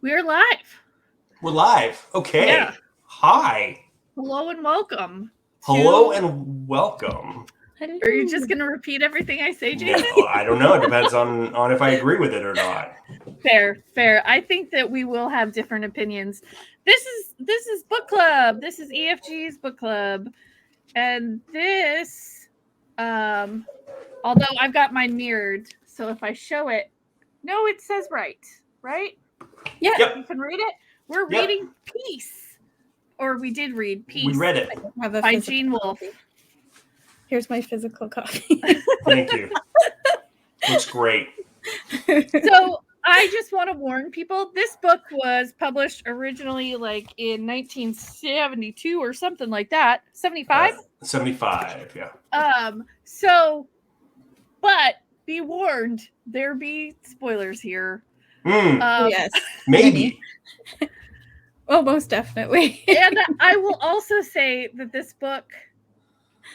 We're live. We're live. Okay. Yeah. Hi. Hello and welcome. Hello and welcome. Hello. Are you just going to repeat everything I say, Jason? No, I don't know. It depends on if I agree with it or not. Fair. I think that we will have different opinions. This is book club. This is EFG's book club. And this although I've got mine mirrored, so if I show it, no, it says right? Yeah. Yep. You can read it. We're reading Peace. Or we did read Peace. We read it. By Gene Wolfe. Here's my physical copy. Thank you. Looks great. So I just want to warn people, this book was published originally like in 1972 or something like that. 75? 75, yeah. But be warned, there be spoilers here. Yes. Maybe. Oh, most definitely. And I will also say that this book,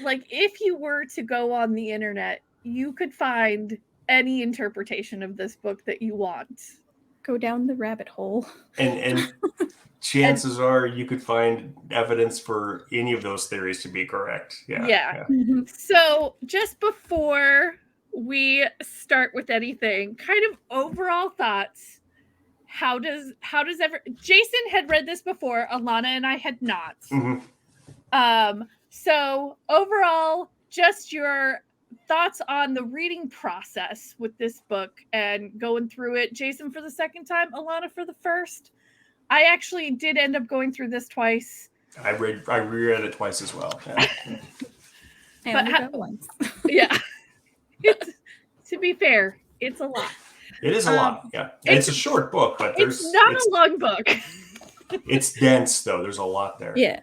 like, if you were to go on the internet, you could find any interpretation of this book that you want. Go down the rabbit hole. And chances are you could find evidence for any of those theories to be correct. Yeah. Mhm. So just before we start with anything, kind of overall thoughts. How does Jason had read this before, Alana and I had not. Mm-hmm. So overall, just your thoughts on the reading process with this book and going through it. Jason for the second time, Alana for the first. I actually did end up going through this twice. I reread it twice as well. Yeah. I only got once. Yeah. To be fair, it's a lot. It is a lot, yeah. It's a short book, but it's not a long book. It's dense, though. There's a lot there. Yeah.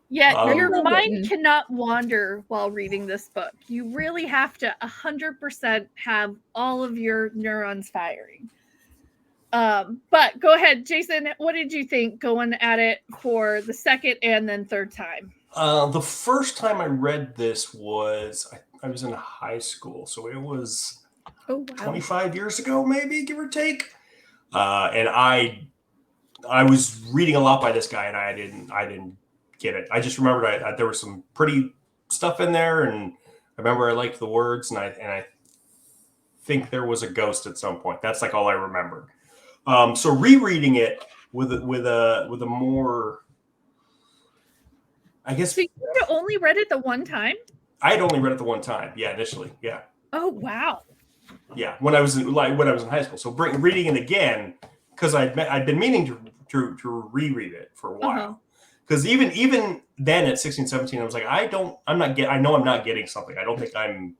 Yeah, your mind cannot wander while reading this book. You really have to 100% have all of your neurons firing. But go ahead, Jason. What did you think going at it for the second and then third time? The first time I read this was I was in high school, so it was 25 years ago, maybe, give or take. And I was reading a lot by this guy, and I didn't get it. I just remembered there was some pretty stuff in there, and I remember I liked the words, and I think there was a ghost at some point. That's like all I remembered. So rereading it with a more, I guess. So you only read it the one time? I had only read it the one time. Yeah, initially. Yeah. Oh wow. Yeah, when I was in high school. So reading it again, because I'd been meaning to reread it for a while. Because even then at 16, 17, I was like, I know I'm not getting something. I don't think I'm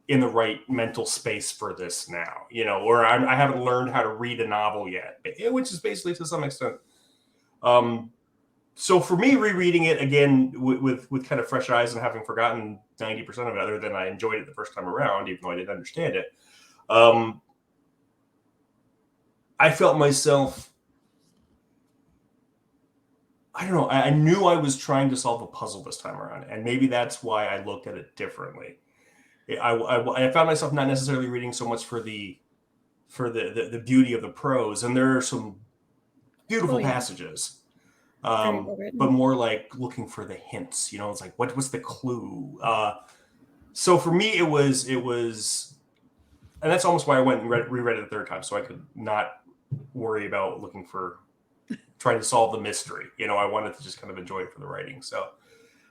in the right mental space for this now, or I haven't learned how to read a novel yet, which is basically to some extent. So for me, rereading it again with kind of fresh eyes and having forgotten 90% of it, other than I enjoyed it the first time around, even though I didn't understand it, I felt myself, I don't know, I knew I was trying to solve a puzzle this time around, and maybe that's why I looked at it differently. I found myself not necessarily reading so much for the beauty of the prose, and there are some beautiful passages. But more like looking for the hints, it's like, what's the clue? So for me, it was, and that's almost why I went and reread it the third time, so I could not worry about trying to solve the mystery. I wanted to just kind of enjoy it for the writing. So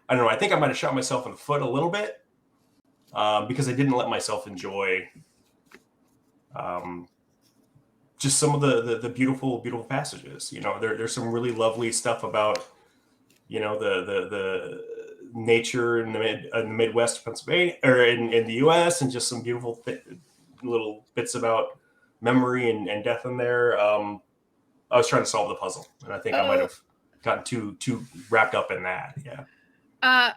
I don't know. I think I might have shot myself in the foot a little bit because I didn't let myself enjoy just some of the beautiful passages. There's some really lovely stuff about, the nature in the Midwest of Pennsylvania, or in the U.S., and just some beautiful little bits about memory and death in there. I was trying to solve the puzzle, and I think I might have gotten too wrapped up in that. Yeah.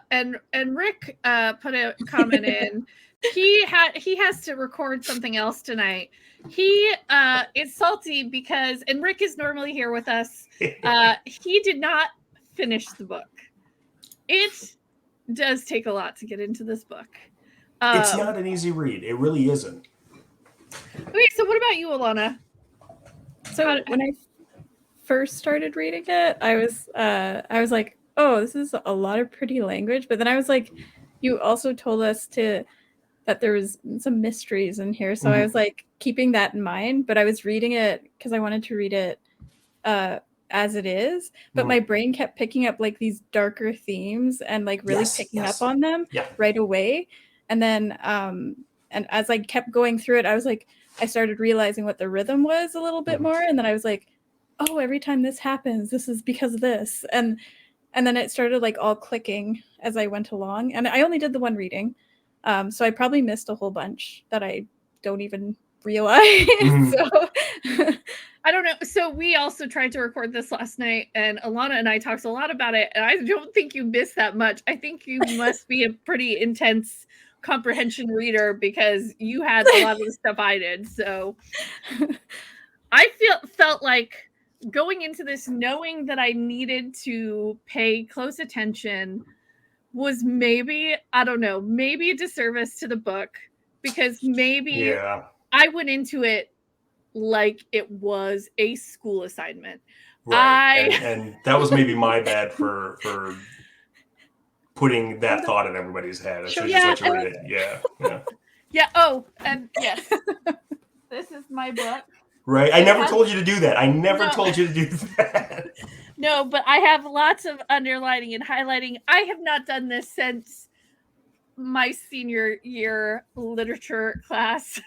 And Rick put a comment in. He has to record something else tonight. He is salty because, and Rick is normally here with us. He did not finish the book. It does take a lot to get into this book. It's not an easy read. It really isn't. Okay, so what about you, Alana? So when I first started reading it, I was like, oh, this is a lot of pretty language. But then I was like, you also told us that there was some mysteries in here. So I was like keeping that in mind, but I was reading it because I wanted to read it as it is, but my brain kept picking up like these darker themes and like really picking up on them right away. And then and as I kept going through it, I was like, I started realizing what the rhythm was a little bit more. And then I was like, oh, every time this happens, this is because of this. And then it started like all clicking as I went along. And I only did the one reading. So I probably missed a whole bunch that I don't even realize. So I don't know. So we also tried to record this last night, and Alana and I talked a lot about it. And I don't think you missed that much. I think you must be a pretty intense comprehension reader because you had a lot of the stuff I did. So I felt like going into this knowing that I needed to pay close attention was maybe, I don't know, maybe a disservice to the book, because maybe I went into it like it was a school assignment. Right. And that was maybe my bad for putting that thought in everybody's head. I should just let you read it. Yeah. Oh, and yes. This is my book. Right. I never told you to do that. I never told you to do that. No, but I have lots of underlining and highlighting. I have not done this since my senior year literature class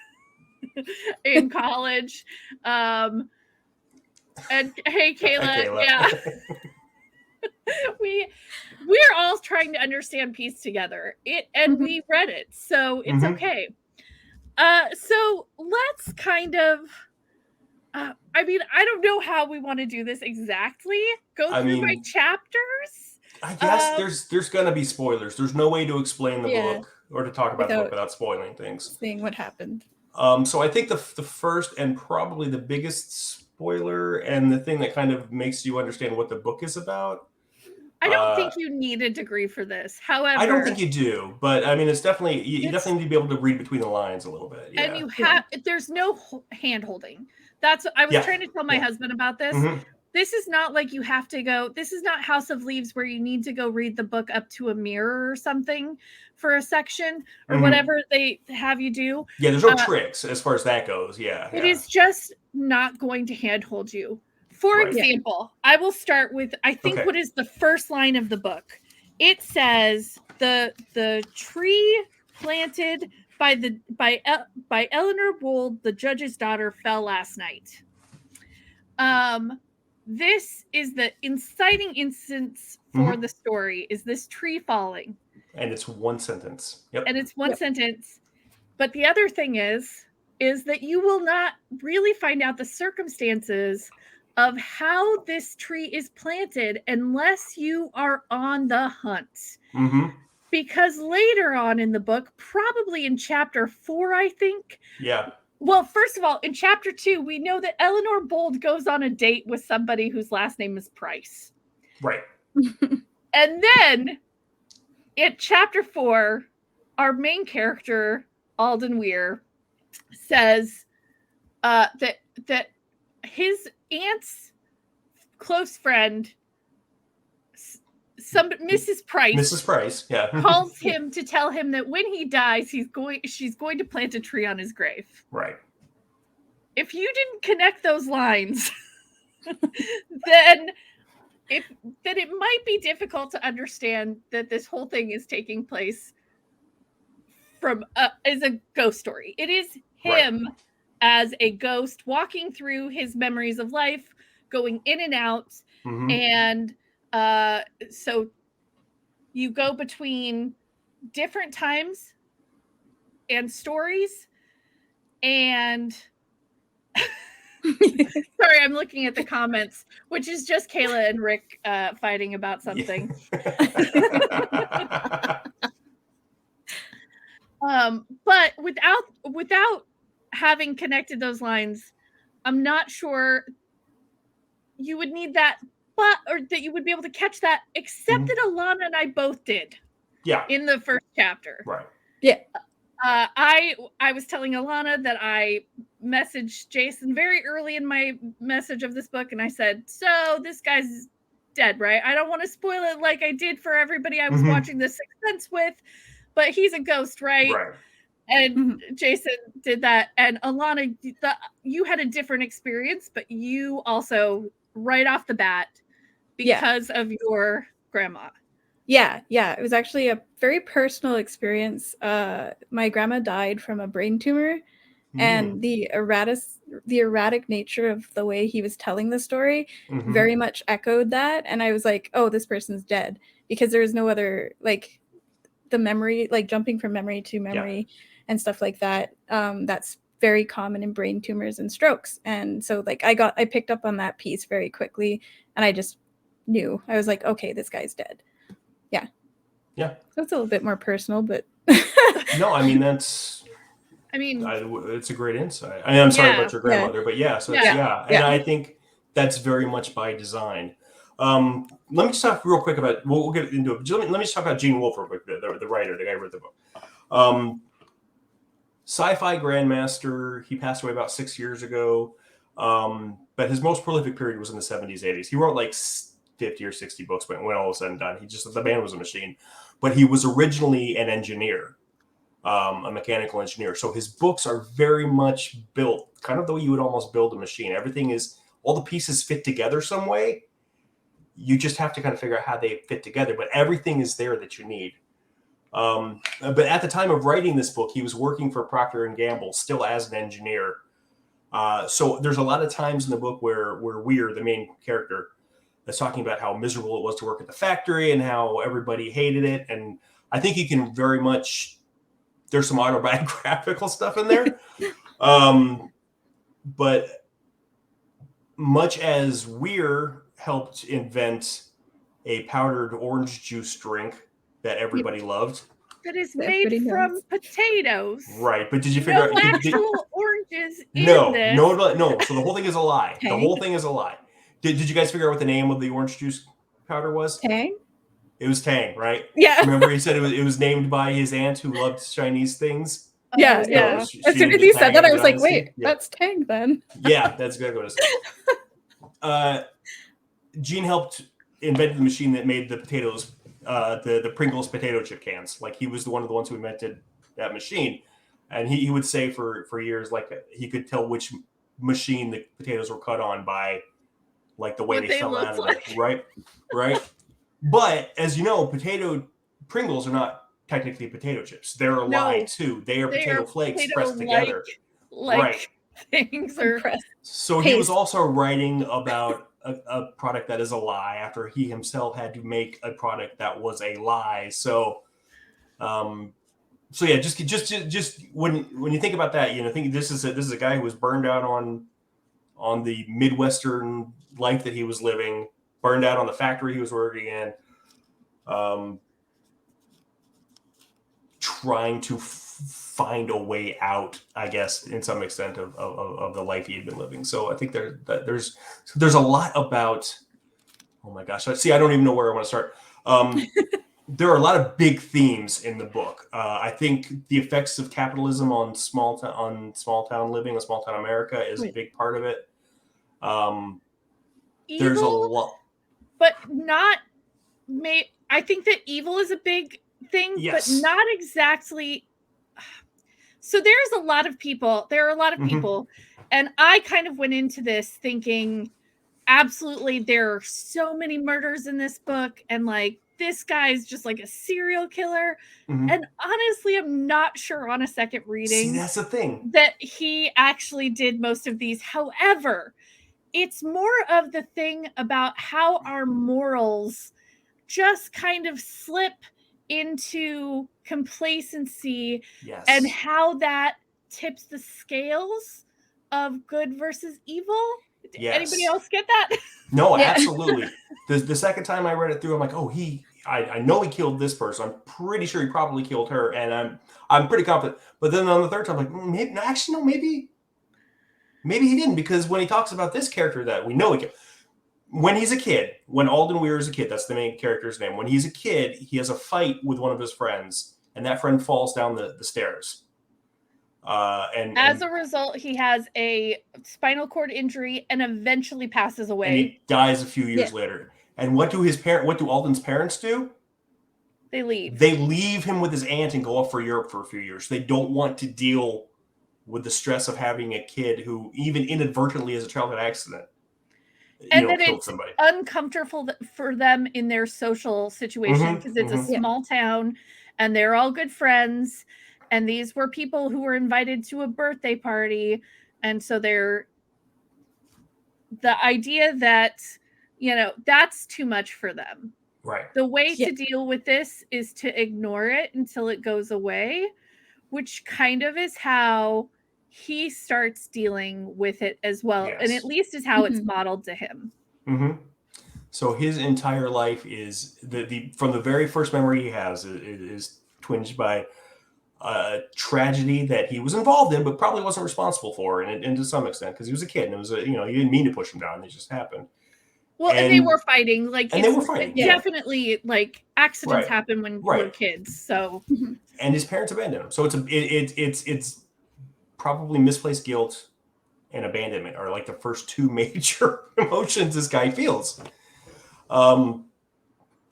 in college. And hey, Kayla. Hi, Kayla. Yeah. We're all trying to understand Peace together. We read it, so it's okay. So let's kind of I mean, I don't know how we want to do this exactly. Go through my chapters. I guess there's gonna be spoilers. There's no way to explain the book or to talk about the book without spoiling things. Seeing what happened. So I think the first and probably the biggest spoiler and the thing that kind of makes you understand what the book is about. I don't think you need a degree for this. However, I don't think you do, but I mean, it's definitely you definitely need to be able to read between the lines a little bit. Yeah. And you have there's no hand holding. That's I was trying to tell my husband about this. This is not like you have to go. This is not House of Leaves where you need to go read the book up to a mirror or something for a section or whatever they have you do. Yeah, there's no tricks as far as that goes. Yeah. It is just not going to handhold you. For example, I will start with, I think, what is the first line of the book? It says the tree planted by Eleanor Bold, the judge's daughter, fell last night. This is the inciting instance for the story, is this tree falling. And it's one sentence. Yep. And it's one sentence. But the other thing is that you will not really find out the circumstances of how this tree is planted unless you are on the hunt. Because later on in the book, probably in chapter 4, I think. Yeah. Well, first of all, in chapter 2, we know that Eleanor Bold goes on a date with somebody whose last name is Price. Right. And then in chapter 4, our main character, Alden Weir, says that his aunt's close friend, Mrs. Price, calls him to tell him that when he dies, she's going to plant a tree on his grave. Right. If you didn't connect those lines, then it might be difficult to understand that this whole thing is taking place from as a ghost story. It is him as a ghost walking through his memories of life, going in and out, and so you go between different times and stories, and sorry, I'm looking at the comments, which is just Kayla and Rick fighting about something. But without having connected those lines, I'm not sure you would need that, or that you would be able to catch that, except that Alana and I both did. Yeah. In the first chapter. Right. Yeah. I was telling Alana that I messaged Jason very early in my message of this book, and I said, "So this guy's dead, right? I don't want to spoil it like I did for everybody I was watching The Sixth Sense with, but he's a ghost, right?" Right. And Jason did that, and Alana, you had a different experience, but you also right off the bat because of your grandma. Yeah, it was actually a very personal experience. My grandma died from a brain tumor, and the erratic nature of the way he was telling the story very much echoed that. And I was like, oh, this person's dead, because there was no other, like, the memory, like jumping from memory to memory and stuff like that. That's very common in brain tumors and strokes. And so like I picked up on that piece very quickly, and I just knew. I was like, okay, this guy's dead. Yeah. So it's a little bit more personal, but no, I mean, it's a great insight. I'm sorry about your grandmother, but and I think that's very much by design. Let me just talk real quick about, we'll get into it. Let me just talk about Gene Wolfe real quick, the writer, the guy who wrote the book. Sci-fi grandmaster. He passed away about 6 years ago. But his most prolific period was in the 70s, 80s. He wrote like 50 or 60 books when all was said and done. The man was a machine. But he was originally an engineer, a mechanical engineer. So his books are very much built kind of the way you would almost build a machine. Everything is, all the pieces fit together some way. You just have to kind of figure out how they fit together, but everything is there that you need. But at the time of writing this book, he was working for Procter & Gamble, still as an engineer. So there's a lot of times in the book where Weir, the main character, is talking about how miserable it was to work at the factory and how everybody hated it. And I think you can very much, there's some autobiographical stuff in there. But much as Weir helped invent a powdered orange juice drink that everybody loved. That is made from potatoes. Right, but did you figure out? No actual oranges in this. No. So the whole thing is a lie. The whole thing is a lie. Did you guys figure out what the name of the orange juice powder was? Tang? It was Tang, right? Yeah. Remember he said it was named by his aunt who loved Chinese things? Yeah. As soon as he said that, I was like, wait, that's Tang then. Yeah, that's exactly what it said. Gene helped invent the machine that made the potatoes, the Pringles potato chip cans. Like, he was one of the ones who invented that machine. And he would say for years, like, he could tell which machine the potatoes were cut on by, like, the way they fell out of it. Right. But as you know, Pringles are not technically potato chips. They're a lie too. They are potato flakes pressed together. Right. Things are pressed. So he was also writing about a product that is a lie after he himself had to make a product that was a lie. So yeah, just when you think about that, think this is a guy who was burned out on the Midwestern life that he was living, burned out on the factory he was working in, trying to find a way out, I guess, in some extent of the life he had been living. So I think there's a lot about, oh my gosh, see, I don't even know where I want to start. There are a lot of big themes in the book. I think the effects of capitalism on small town living, on small town America, is a big part of it. There's a lot, but not. I think that evil is a big thing, but not exactly. So there are a lot of people, and I kind of went into this thinking, absolutely, there are so many murders in this book, and like, this guy's just like a serial killer. And honestly, I'm not sure on a second reading. See, that's the thing, that he actually did most of these. However, it's more of the thing about how our morals just kind of slip into complacency, and how that tips the scales of good versus evil. Anybody else get that? No, absolutely. The second time I read it through, I'm like, oh, I know he killed this person. I'm pretty sure he probably killed her, and I'm pretty confident. But then on the third time, I'm like, maybe he didn't, because when he talks about this character that we know he killed, when he's a kid, when Alden Weir is a kid, that's the main character's name. When he's a kid, he has a fight with one of his friends, and that friend falls down the stairs. And as a result, he has a spinal cord injury and eventually passes away. And he dies a few years later. And what do Alden's parents do? They leave. They leave him with his aunt and go off for Europe for a few years. They don't want to deal with the stress of having a kid who, even inadvertently as a childhood accident, killed it's somebody. Uncomfortable for them in their social situation because it's a small town and they're all good friends. And these were people who were invited to a birthday party. And so the idea that, that's too much for them. Right. The way to deal with this is to ignore it until it goes away, which kind of is how he starts dealing with it as well. Yes. And at least is how it's modeled to him. Mm-hmm. So his entire life is from the very first memory he has is twinged by a tragedy that he was involved in, but probably wasn't responsible for, and to some extent, because he was a kid and it was he didn't mean to push him down. It just happened. Well, and they were fighting. Definitely, accidents happen when we're kids. So, and his parents abandoned him. So it's probably misplaced guilt and abandonment are like the first two major emotions this guy feels. And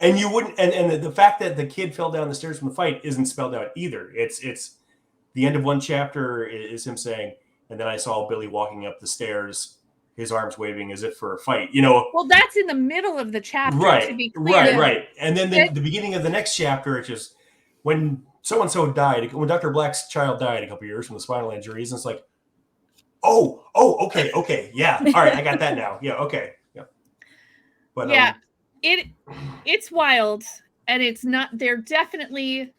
you wouldn't, and the fact that the kid fell down the stairs from the fight isn't spelled out either. It's the end of one chapter is him saying, and then I saw Billy walking up the stairs, his arms waving as if for a fight, Well, that's in the middle of the chapter, right, to be clear. Right. And then the beginning of the next chapter, it's just when so-and-so died, when Dr. Black's child died a couple years from the spinal injuries, and it's like, oh, okay, yeah, all right, I got that now, yeah, okay, yeah. But it's wild, and it's not. They're definitely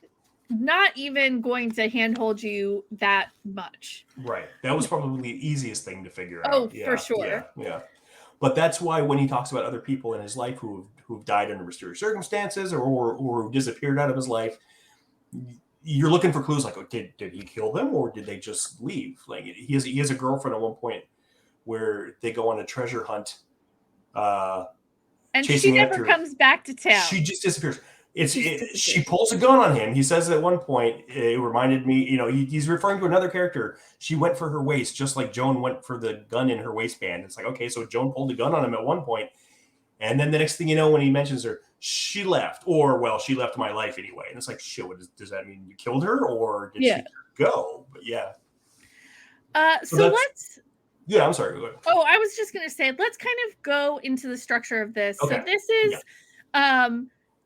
not even going to handhold you that much. Right. That was probably the easiest thing to figure out. Oh, for sure. Yeah. But that's why when he talks about other people in his life who've died under mysterious circumstances or who disappeared out of his life, you're looking for clues like, did he kill them or did they just leave? Like he has a girlfriend at one point where they go on a treasure hunt. And she never comes back to town. She just disappears. She pulls a gun on him. He says at one point, it reminded me, he's referring to another character. She went for her waist, just like Joan went for the gun in her waistband. It's like, okay, so Joan pulled a gun on him at one point. And then the next thing you know, when he mentions her, she left. Or, well, she left my life anyway. And it's like, shit, does that mean you killed her? Or did she go? But yeah. So let's... Yeah, I'm sorry. Go ahead. Oh, I was just going to say, let's kind of go into the structure of this. Okay. So this is...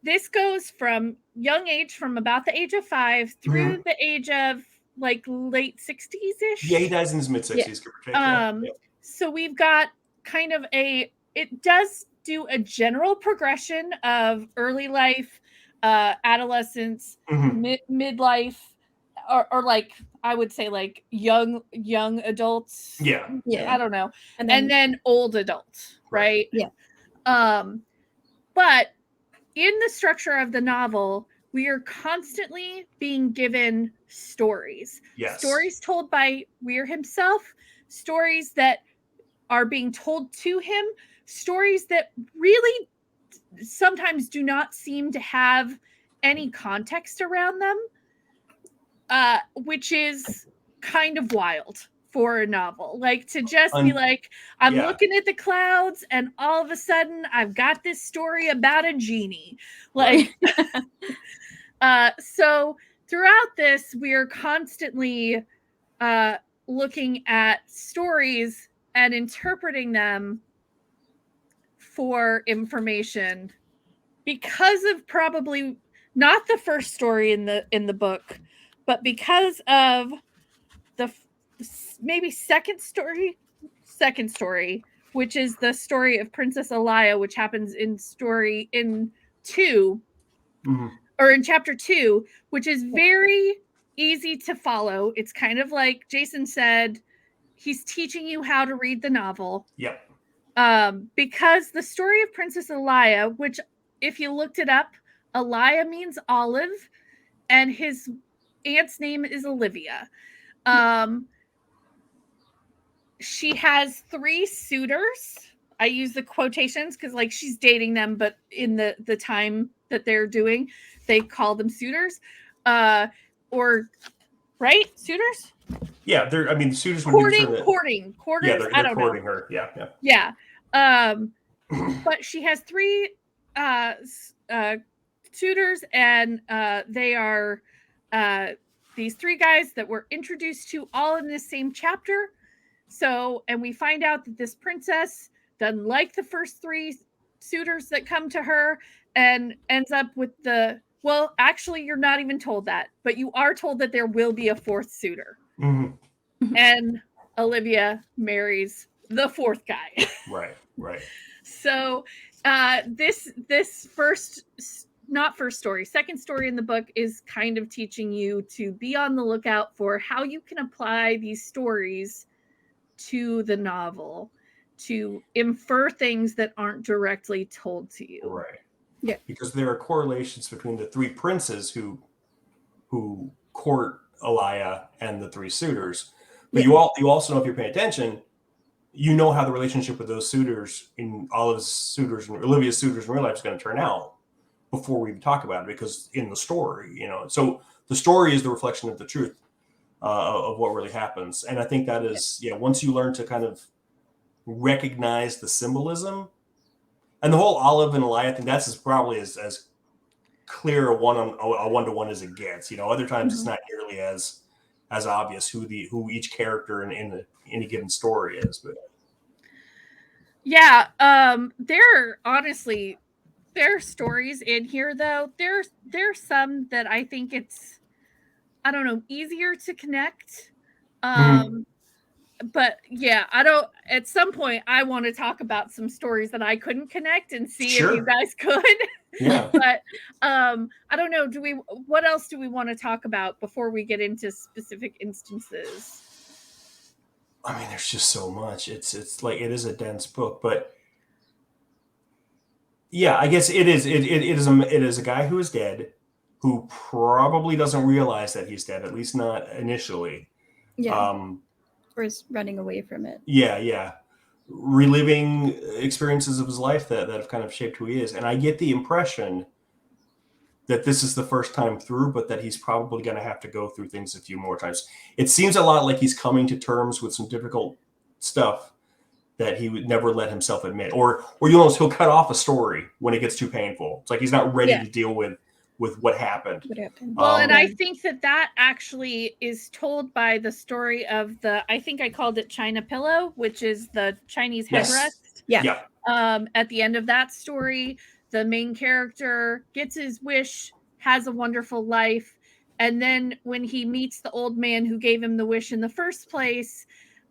This goes from young age, from about the age of 5 through the age of like late 60s-ish. Yeah, he dies in his mid 60s. So we've got kind of it does do a general progression of early life, adolescence, midlife, or like I would say like young adults. Yeah. I don't know. And then old adults, right? Yeah. But in the structure of the novel, we are constantly being given stories. Yes. Stories told by Weir himself, stories that are being told to him, stories that really sometimes do not seem to have any context around them, which is kind of wild for a novel. Like to just be like, I'm looking at the clouds and all of a sudden I've got this story about a genie. Like, so throughout this, we are constantly looking at stories and interpreting them for information because of probably not the first story in the book, but because of the maybe second story, which is the story of Princess Alaya, which happens in chapter 2, which is very easy to follow. It's kind of like Jason said, he's teaching you how to read the novel. Yep. Because the story of Princess Alaya, which if you looked it up, Alaya means olive, and his aunt's name is Olivia. She has 3 suitors. I use the quotations because like she's dating them, but in the time that they're doing, they call them suitors. Suitors? Yeah, they're. I mean, the suitors would be courting. Yeah, they're courting her. Yeah. Yeah. But she has 3 suitors, and they are these 3 guys that were introduced to all in this same chapter. So, and we find out that this princess doesn't like the first 3 suitors that come to her, and ends up with well, actually, you're not even told that, but you are told that there will be a 4th suitor. Mm-hmm. And Olivia marries the 4th guy. Right. So this second story in the book is kind of teaching you to be on the lookout for how you can apply these stories to the novel, to infer things that aren't directly told to you. Right. Yeah. Because there are correlations between the 3 princes who court Elia and the 3 suitors. But you also know, if you're paying attention, you know how the relationship with those suitors in Olivia's suitors and Olivia's suitors in real life is going to turn out before we even talk about it, because in the story, so the story is the reflection of the truth of what really happens. And I think that is, once you learn to kind of recognize the symbolism and the whole Olive and Elia thing, that's probably as clear a one-to-one as it gets. Other times it's not nearly as obvious who each character in any given story is. But yeah, there are stories in here, though. There's some that I think it's, I don't know, easier to connect. But yeah, at some point I want to talk about some stories that I couldn't connect and see if you guys could. Yeah. But I don't know, what else do we want to talk about before we get into specific instances? I mean, there's just so much. It's like, it is a dense book, but yeah, I guess it is a guy who is dead, who probably doesn't realize that he's dead, at least not initially. Yeah. Or is running away from it. Yeah. Reliving experiences of his life that have kind of shaped who he is. And I get the impression that this is the first time through, but that he's probably going to have to go through things a few more times. It seems a lot like he's coming to terms with some difficult stuff that he would never let himself admit, or he'll cut off a story when it gets too painful. It's like he's not ready to deal with what happened. Well, and I think that actually is told by the story of I think I called it China Pillow, which is the Chinese headrest. Yeah. At the end of that story, the main character gets his wish, has a wonderful life, and then when he meets the old man who gave him the wish in the first place,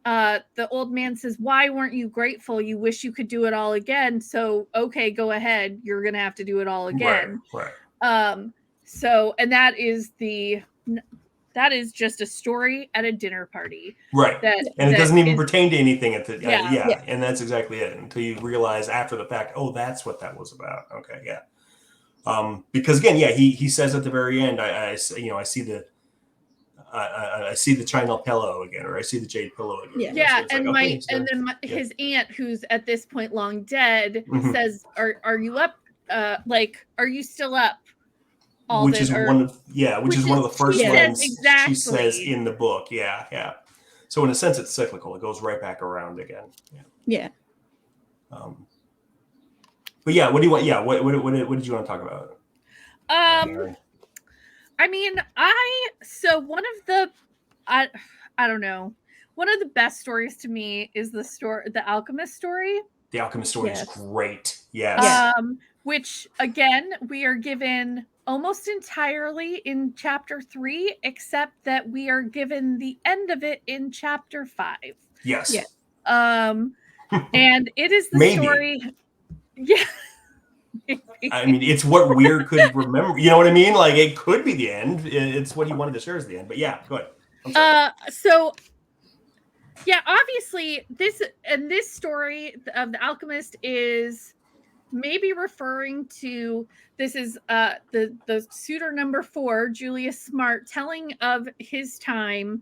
the old man says, "Why weren't you grateful? You wish you could do it all again. So, okay, go ahead. You're going to have to do it all again." Right. So, and that is just a story at a dinner party. Right. And it doesn't even pertain to anything at the, yeah. And that's exactly it, until you realize after the fact, oh, that's what that was about. Okay. Yeah. Because again, he says at the very end, I see the China pillow again, or I see the jade pillow again. Yeah. So and his aunt, who's at this point long dead, says, are you up? Are you still up? Which is one of the first lines she says in the book. Yeah. So in a sense, it's cyclical. It goes right back around again. Yeah. But yeah, what do you want? Yeah, what did you want to talk about? I mean, one of the, I don't know, one of the best stories to me is the Alchemist story. The Alchemist story is great. Yes. Which again, we are given almost entirely in chapter 3, except that we are given the end of it in chapter 5. Yes. And it is the story. Yeah. I mean, it's what Weir could remember. You know what I mean? Like, it could be the end. It's what he wanted to share as the end. But yeah, go ahead. So yeah, obviously this story of the Alchemist is maybe referring to, this is the suitor number 4, Julius Smart, telling of his time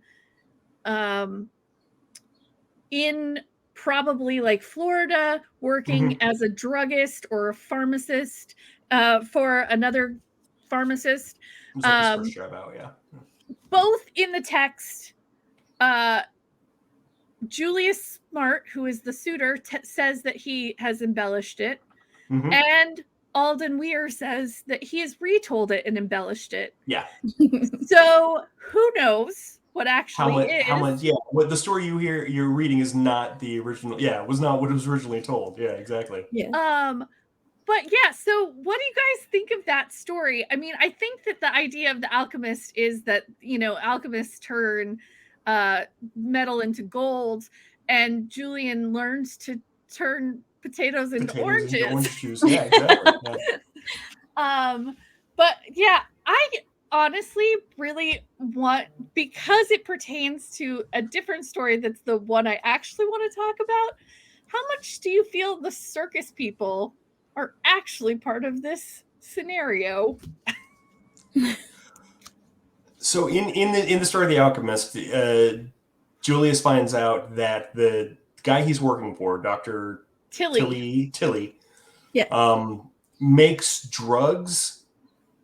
in probably like Florida, working as a druggist or a pharmacist for another pharmacist. It was like his first job out, yeah. Both in the text Julius Smart, who is the suitor, says that he has embellished it. Mhm. And Alden Weir says that he has retold it and embellished it. Yeah. So who knows what actually is? How much? Yeah. What the story you're reading is not the original. Yeah, it was not what it was originally told. Yeah, exactly. Yeah. But yeah, so what do you guys think of that story? I mean, I think that the idea of the alchemist is that, you know, alchemists turn metal into gold, and Julian learns to turn potatoes into oranges. Into orange juice. Yeah, exactly. Yeah. But yeah, I honestly really want, because it pertains to a different story that's the one I actually want to talk about. How much do you feel the circus people are actually part of this scenario? So in the story of the alchemist, Julius finds out that the guy he's working for, Dr. Tilly, Yeah. makes drugs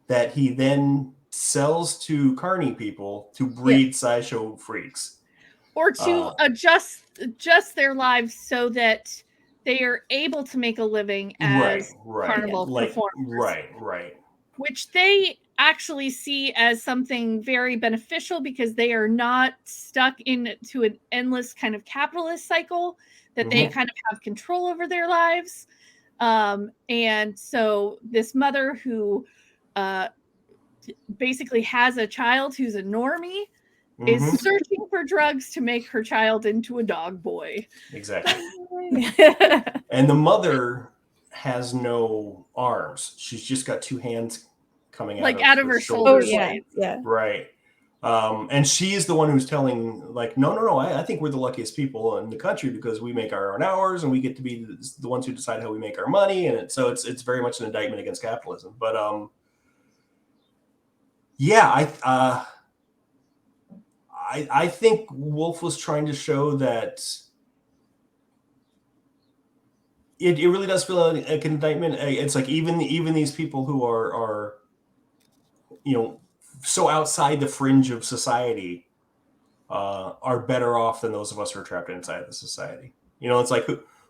that he then sells to carny people to breed sideshow freaks. Or to adjust their lives so that they are able to make a living as carnival performers. Right. Which they actually see as something very beneficial because they are not stuck into an endless kind of capitalist cycle, that they kind of have control over their lives. And so this mother who basically has a child who's a normie is searching for drugs to make her child into a dog boy. Exactly. And the mother has no arms. She's just got two hands coming out of her shoulder blades. Yeah. Right. And she's the one who's telling, like, no, I think we're the luckiest people in the country because we make our own hours and we get to be the ones who decide how we make our money. And so it's very much an indictment against capitalism. But yeah, I think Wolfe was trying to show that it really does feel like an indictment. It's like even these people who are so outside the fringe of society are better off than those of us who are trapped inside the society. It's like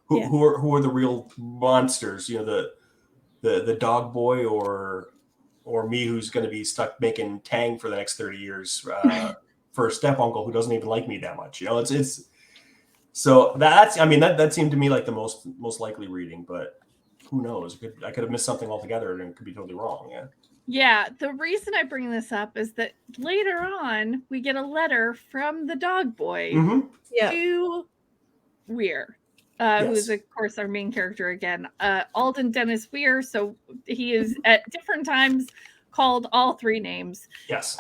who are the real monsters? The dog boy or me, who's going to be stuck making tang for the next 30 years for a step uncle who doesn't even like me that much. It's so that seemed to me like the most likely reading, but who knows? I could have missed something altogether and it could be totally wrong. Yeah, the reason I bring this up is that later on we get a letter from the dog boy to Weir, who is of course our main character again, Alden Dennis Weir. So he is at different times called all three names. Yes.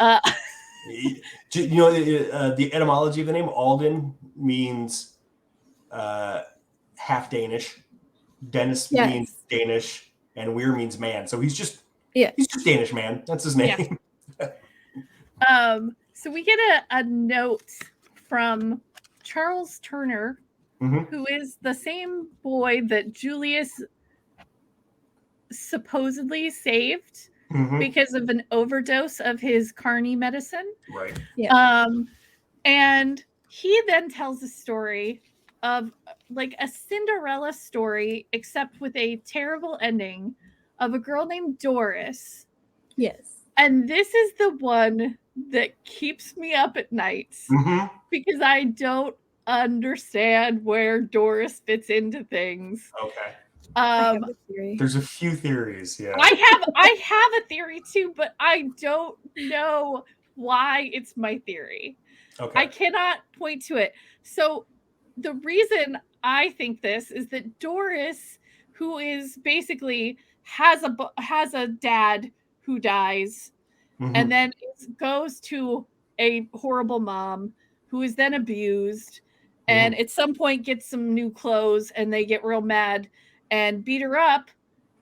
The etymology of the name Alden means half Danish. Dennis means Danish, and Weir means man. So he's just Danish man. That's his name. Yeah. So we get a note from Charles Turner, who is the same boy that Julius supposedly saved because of an overdose of his carny medicine. Right. Yeah. And he then tells a story of like a Cinderella story, except with a terrible ending, of a girl named Doris. Yes. And this is the one that keeps me up at nights because I don't understand where Doris fits into things. Okay. There's a few theories. Yeah. I have a theory too, but I don't know why it's my theory. Okay. I cannot point to it. So the reason I think this is that Doris, who is basically has a dad who dies, and then goes to a horrible mom who is then abused, and at some point gets some new clothes, and they get real mad and beat her up,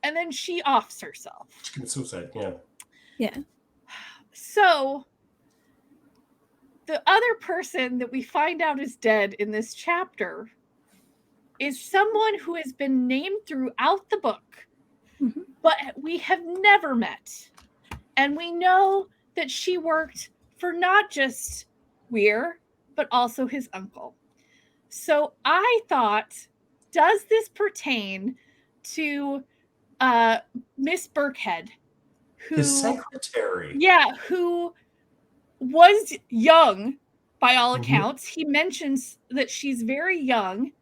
and then she offs herself. She commits suicide. Yeah. Yeah. So the other person that we find out is dead in this chapter is someone who has been named throughout the book, but we have never met. And we know that she worked for not just Weir, but also his uncle. So I thought, does this pertain to Miss Burkhead, His secretary. who was young by all Mhm. accounts. He mentions that she's very young,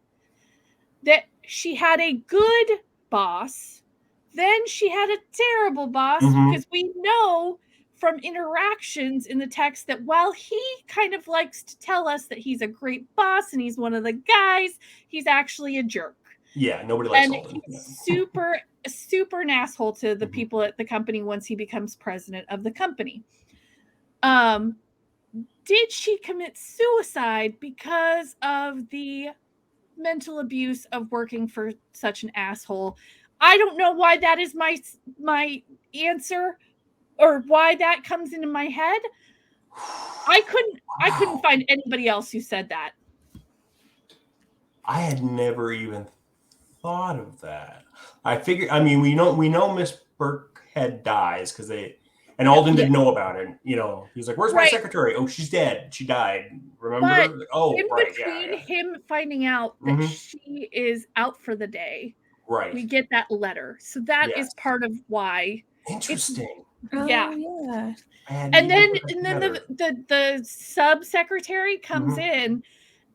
that she had a good boss, then she had a terrible boss, Mhm. because we know from interactions in the text that while he kind of likes to tell us that he's a great boss and he's one of the guys, he's actually a jerk. Yeah, nobody likes And Alden. he's super an asshole to the Mhm. people at the company once he becomes president of the company. Did she commit suicide because of the mental abuse of working for such an asshole? I don't know why that is my answer, or why that comes into my head. I couldn't Wow. find anybody else who said that. I had never even thought of that. I figured. I mean, we know Miss Burkhead dies because and Alden didn't know about it. You know, he was like, "Where's my Right. secretary? Oh, she's dead. She died. Remember?" But Like, oh, in right. between Yeah. him finding out that Mhm. she is out for the day, we Right. get that letter. So that is Yes. part of why it's Interesting. yeah. Oh, yeah. I hadn't And even then put that together. the sub secretary comes Mhm. in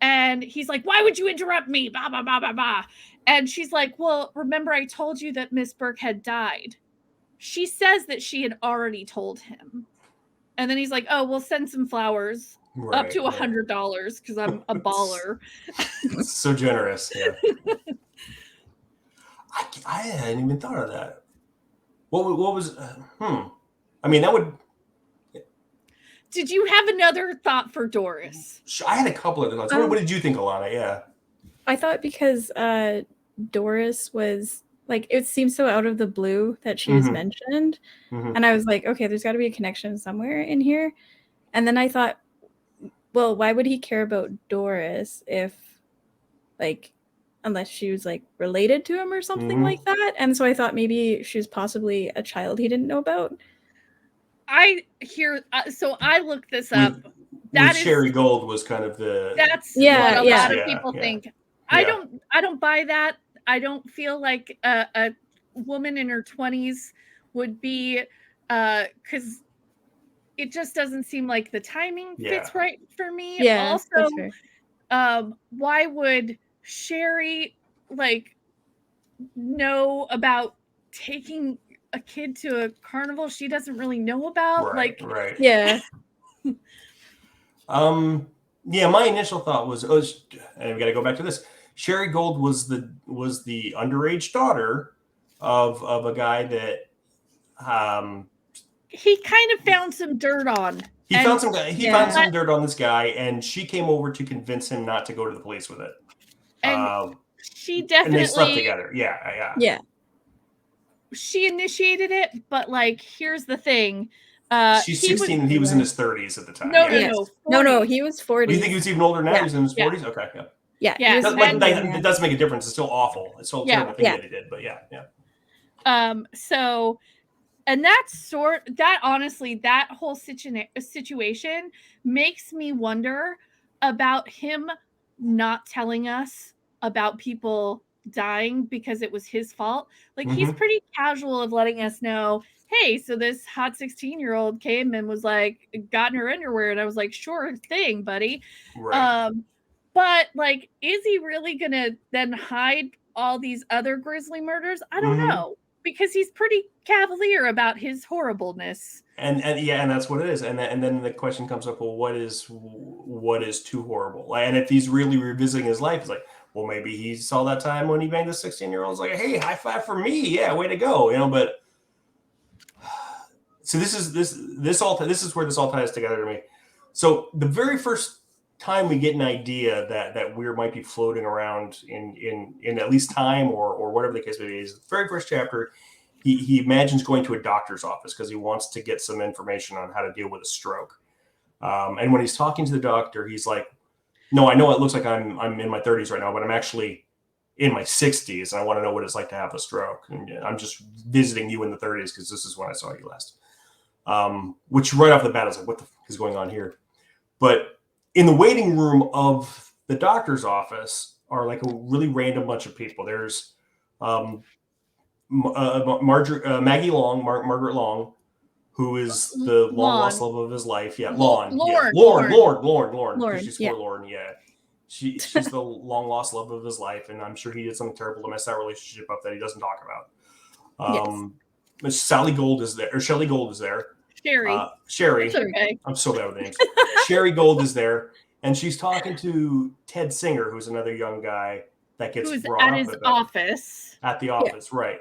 and he's like, "Why would you interrupt me?" Blah blah blah blah blah. And she's like, "Well, remember I told you that Miss Burke had died." She says that she had already told him. And then he's like, "Oh, we'll send some flowers up to Right. $100 because I'm a baller." So generous. Yeah. I hadn't even thought of that. What was? I mean, that would. Did you have another thought for Doris? I had a couple of thoughts. What did you think, Alana? Yeah. I thought because Doris was like, it seems so out of the blue that she was Mhm. mentioned. Mhm. And I was like, okay, there's got to be a connection somewhere in here. And then I thought, well, why would he care about Doris if, like, unless she was like related to him or something Mhm. like that? And so I thought maybe she was possibly a child he didn't know about. So I looked this up. With Sherry Gold was kind of That's Yeah, what a lot of people think. I Yeah. don't buy that. I don't feel like a woman in her 20s would be because it just doesn't seem like the timing fits right for me. Yeah, Also, that's fair. why would Sherry like know about taking a kid to a carnival she doesn't really know about? Right. Like, Right. Yeah. Yeah. My initial thought was, and we got to go back to this. Sherry Gold was the underage daughter of a guy that he kind of found some dirt on. He found some dirt on this guy, and she came over to convince him not to go to the police with it. And she definitely, and they slept together. Yeah. She initiated it, but like, here's the thing. She's 16 and he was in his 30s at the time. No, no, he was 40. You think he was even older now? He was in his 40s? Okay, yeah. Yeah. That doesn't make a difference. It's still awful. It's still a terrible thing that he did, but yeah. So, and honestly, that whole situation makes me wonder about him not telling us about people dying because it was his fault. Like, he's pretty casual of letting us know, hey, so this hot 16-year-old came and was like, got in her underwear, and I was like, sure thing, buddy. Right. But like, is he really gonna then hide all these other grisly murders? I don't know, because he's pretty cavalier about his horribleness. And that's what it is. And then the question comes up, well, what is too horrible? And if he's really revisiting his life, it's like, well, maybe he saw that time when he banged the 16-year-old. It's like, hey, high five for me. Yeah, way to go. But so this is where this all ties together to me. So the very first time we get an idea that Weir might be floating around in at least time or whatever the case may be, is the very first chapter. He imagines going to a doctor's office because he wants to get some information on how to deal with a stroke. And when he's talking to the doctor, he's like, no, I know it looks like I'm in my 30s right now, but I'm actually in my 60s, and I want to know what it's like to have a stroke. And I'm just visiting you in the 30s because this is when I saw you last. Which right off the bat is like, what the fuck is going on here? But in the waiting room of the doctor's office are like a really random bunch of people. There's Maggie Long, Margaret Long, who is the long lost love of his life. Yeah, Lauren. Lauren. Because she's forlorn. Yeah. She's the long lost love of his life, and I'm sure he did something terrible to mess that relationship up that he doesn't talk about. Sally Gold is there, or Shelley Gold is there. Sherry. Okay. I'm so bad with names. Sherry Gold is there, and she's talking to Ted Singer, who's another young guy that gets brought at up his office. At the office, right?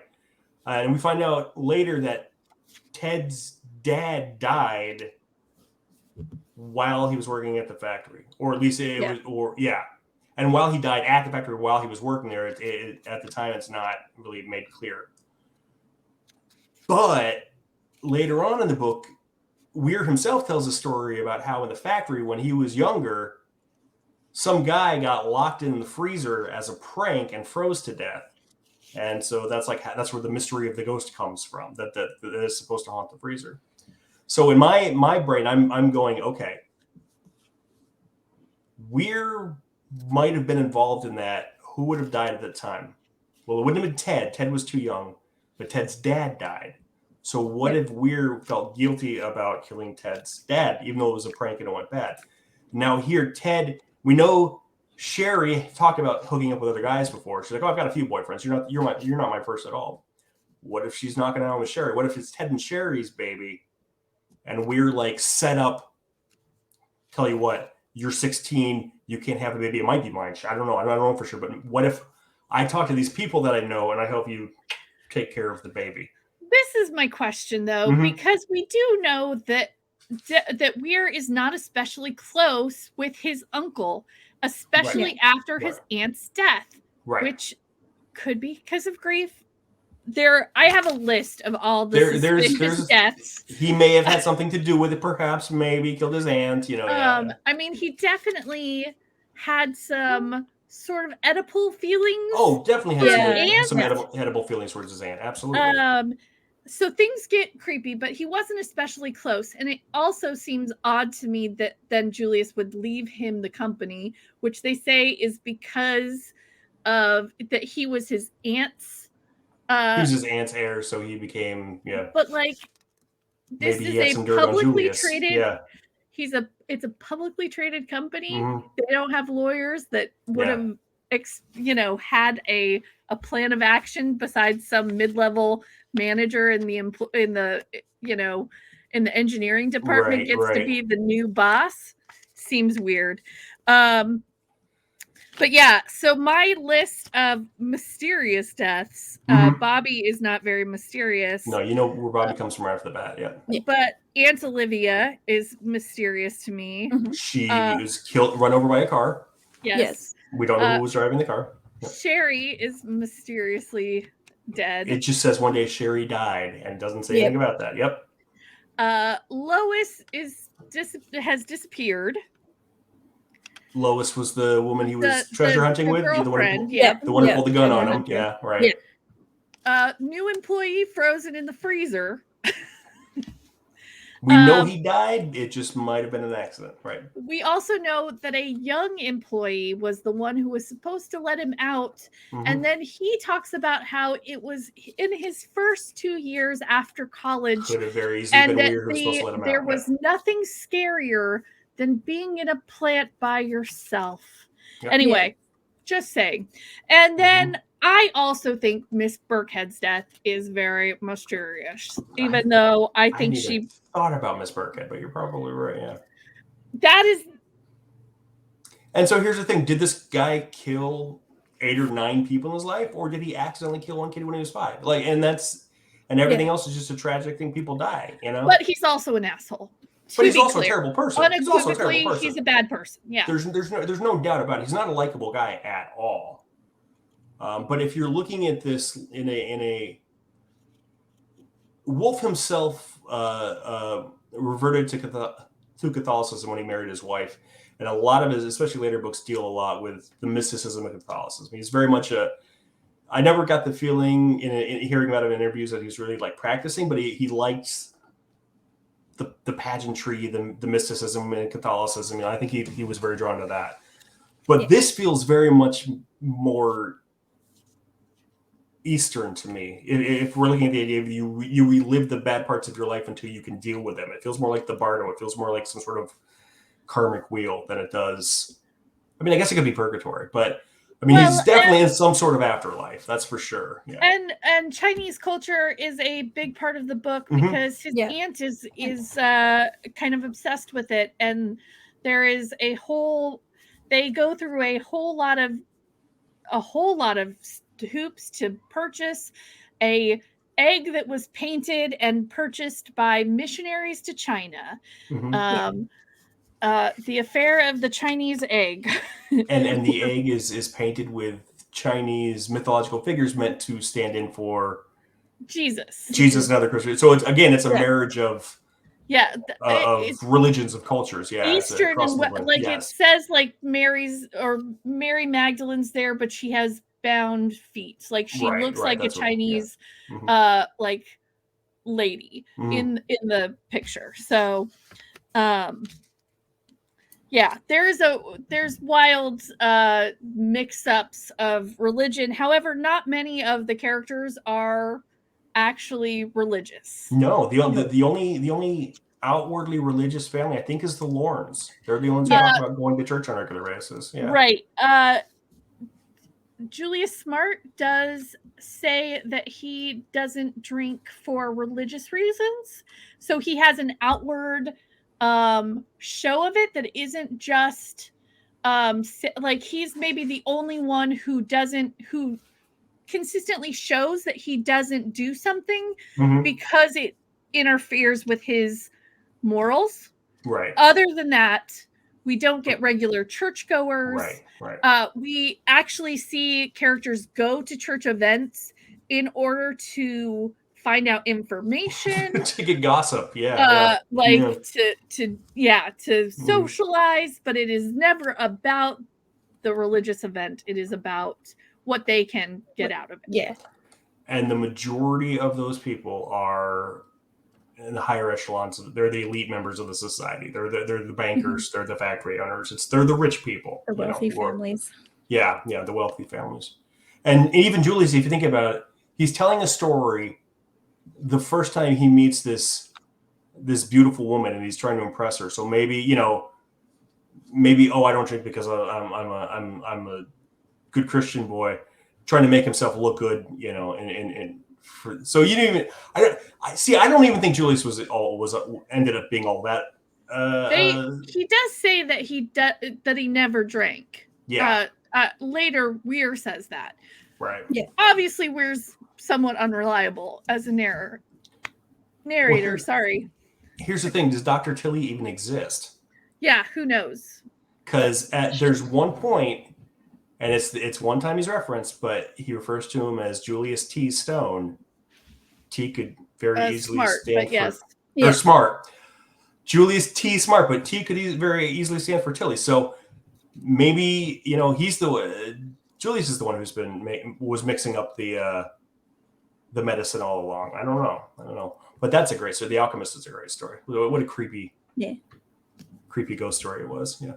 And we find out later that Ted's dad died while he was working at the factory, or at least and while he died at the factory while he was working there, at the time it's not really made clear. But later on in the book, Weir himself tells a story about how in the factory when he was younger, some guy got locked in the freezer as a prank and froze to death. And so that's where the mystery of the ghost comes from, that is supposed to haunt the freezer. So in my brain, I'm going, okay, Weir might have been involved in that. Who would have died at the time? Well, it wouldn't have been Ted. Ted was too young, but Ted's dad died. So what if Weir felt guilty about killing Ted's dad, even though it was a prank and it went bad? Now here, Ted, we know Sherry talked about hooking up with other guys before. She's like, "Oh, I've got a few boyfriends. You're not my first at all." What if she's knocking out with Sherry? What if it's Ted and Sherry's baby, and we're like set up? Tell you what, you're 16. You can't have a baby. It might be mine. I don't know. I don't know for sure. But what if I talk to these people that I know and I help you take care of the baby? This is my question, though, because we do know that Weir is not especially close with his uncle, especially after his aunt's death, which could be because of grief. I have a list of all the suspicious deaths. He may have had something to do with it, perhaps. Maybe killed his aunt. I mean, he definitely had some sort of Oedipal feelings. Oh, definitely had some Oedipal feelings towards his aunt. Absolutely. So things get creepy, but he wasn't especially close. And it also seems odd to me that then Julius would leave him the company, which they say is because of that he was his aunt's. He was his aunt's heir, so he became But like, this is a publicly traded. It's a publicly traded company. They don't have lawyers that would have had a plan of action besides some mid-level manager in the engineering department gets to be the new boss. Seems weird. But yeah, so my list of mysterious deaths, Bobby is not very mysterious. No, you know where Bobby comes from right off the bat, But Aunt Olivia is mysterious to me. She was run over by a car. Yes. We don't know who was driving the car. Sherry is mysteriously dead. It just says one day Sherry died and doesn't say anything about that. Lois has disappeared. Lois was the woman he was treasure hunting with? The one who pulled the gun on him. Yeah, right. New employee frozen in the freezer. We know he died. It just might have been an accident, right? We also know that a young employee was the one who was supposed to let him out. And then he talks about how it was in his first 2 years after college. Could have very easily been Weir who was supposed to let him out. There was nothing scarier than being in a plant by yourself. Anyway, just saying. And then I also think Miss Burkhead's death is very mysterious, even though I think she thought about Miss Burkhead, but you're probably right. Yeah, that is. And so here's the thing: did this guy kill 8 or 9 people in his life, or did he accidentally kill one kid when he was 5? And everything else is just a tragic thing. People die, But he's also an asshole. But he's also a terrible person. Unequivocally, he's a bad person. Yeah. There's no doubt about it. He's not a likable guy at all. But if you're looking at this in a Wolfe himself reverted to Catholicism when he married his wife, and a lot of his, especially later books, deal a lot with the mysticism of Catholicism. He's very much I never got the feeling in hearing about him in interviews that he's really like practicing, but he likes the pageantry, the mysticism in Catholicism. I think he was very drawn to that. But this feels very much more Eastern to me. If we're looking at the idea of you relive the bad parts of your life until you can deal with them, it feels more like the Bardo. It feels more like some sort of karmic wheel than it does. I mean, I guess it could be purgatory, but I mean, he's definitely in some sort of afterlife. That's for sure. Yeah. And Chinese culture is a big part of the book because his aunt is kind of obsessed with it, and there is they go through a whole lot of hoops to purchase a egg that was painted and purchased by missionaries to China. The affair of the Chinese egg. and the egg is painted with Chinese mythological figures meant to stand in for Jesus and other Christians. So it's a marriage of religions, of cultures. Yeah, Eastern and it says like Mary Magdalene's there, but she has bound feet. Like she looks like a Chinese like lady in the picture. So there's wild mix-ups of religion. However, not many of the characters are actually religious. No, the only outwardly religious family I think is the Lornes. They're the ones who talk about going to church on regular basis. Yeah. Right. Julius Smart does say that he doesn't drink for religious reasons. So he has an outward show of it that isn't just like he's maybe the only one who consistently shows that he doesn't do something because it interferes with his morals. Right. Other than that, we don't get regular churchgoers. Right. We actually see characters go to church events in order to find out information, to get gossip, to socialize, but it is never about the religious event. It is about what they can get out of it. Yeah. And the majority of those people are in the higher echelons. They're the elite members of the society. They're the bankers. They're the factory owners. They're the rich people. The wealthy families. The wealthy families. And even Julius, if you think about it, he's telling a story the first time he meets this beautiful woman and he's trying to impress her. So maybe I don't drink because I'm a good Christian boy, trying to make himself look good, so you didn't even. I don't even think Julius ended up being all that. He does say that he never drank. Yeah. Later, Weir says that. Right. Yeah. Obviously, Weir's somewhat unreliable as a narrator. Well, sorry. Here's the thing: does Dr. Tilly even exist? Yeah, who knows? Because there's one point, and it's one time he's referenced, but he refers to him as Julius T. Stone. T could very easily stand for. They're smart. Julius T. Smart, but T could very easily stand for Tilly. So maybe he's Julius is the one who's was mixing up the medicine all along. I don't know. But that's a great story. The Alchemist is a great story. What a creepy ghost story it was. Yeah.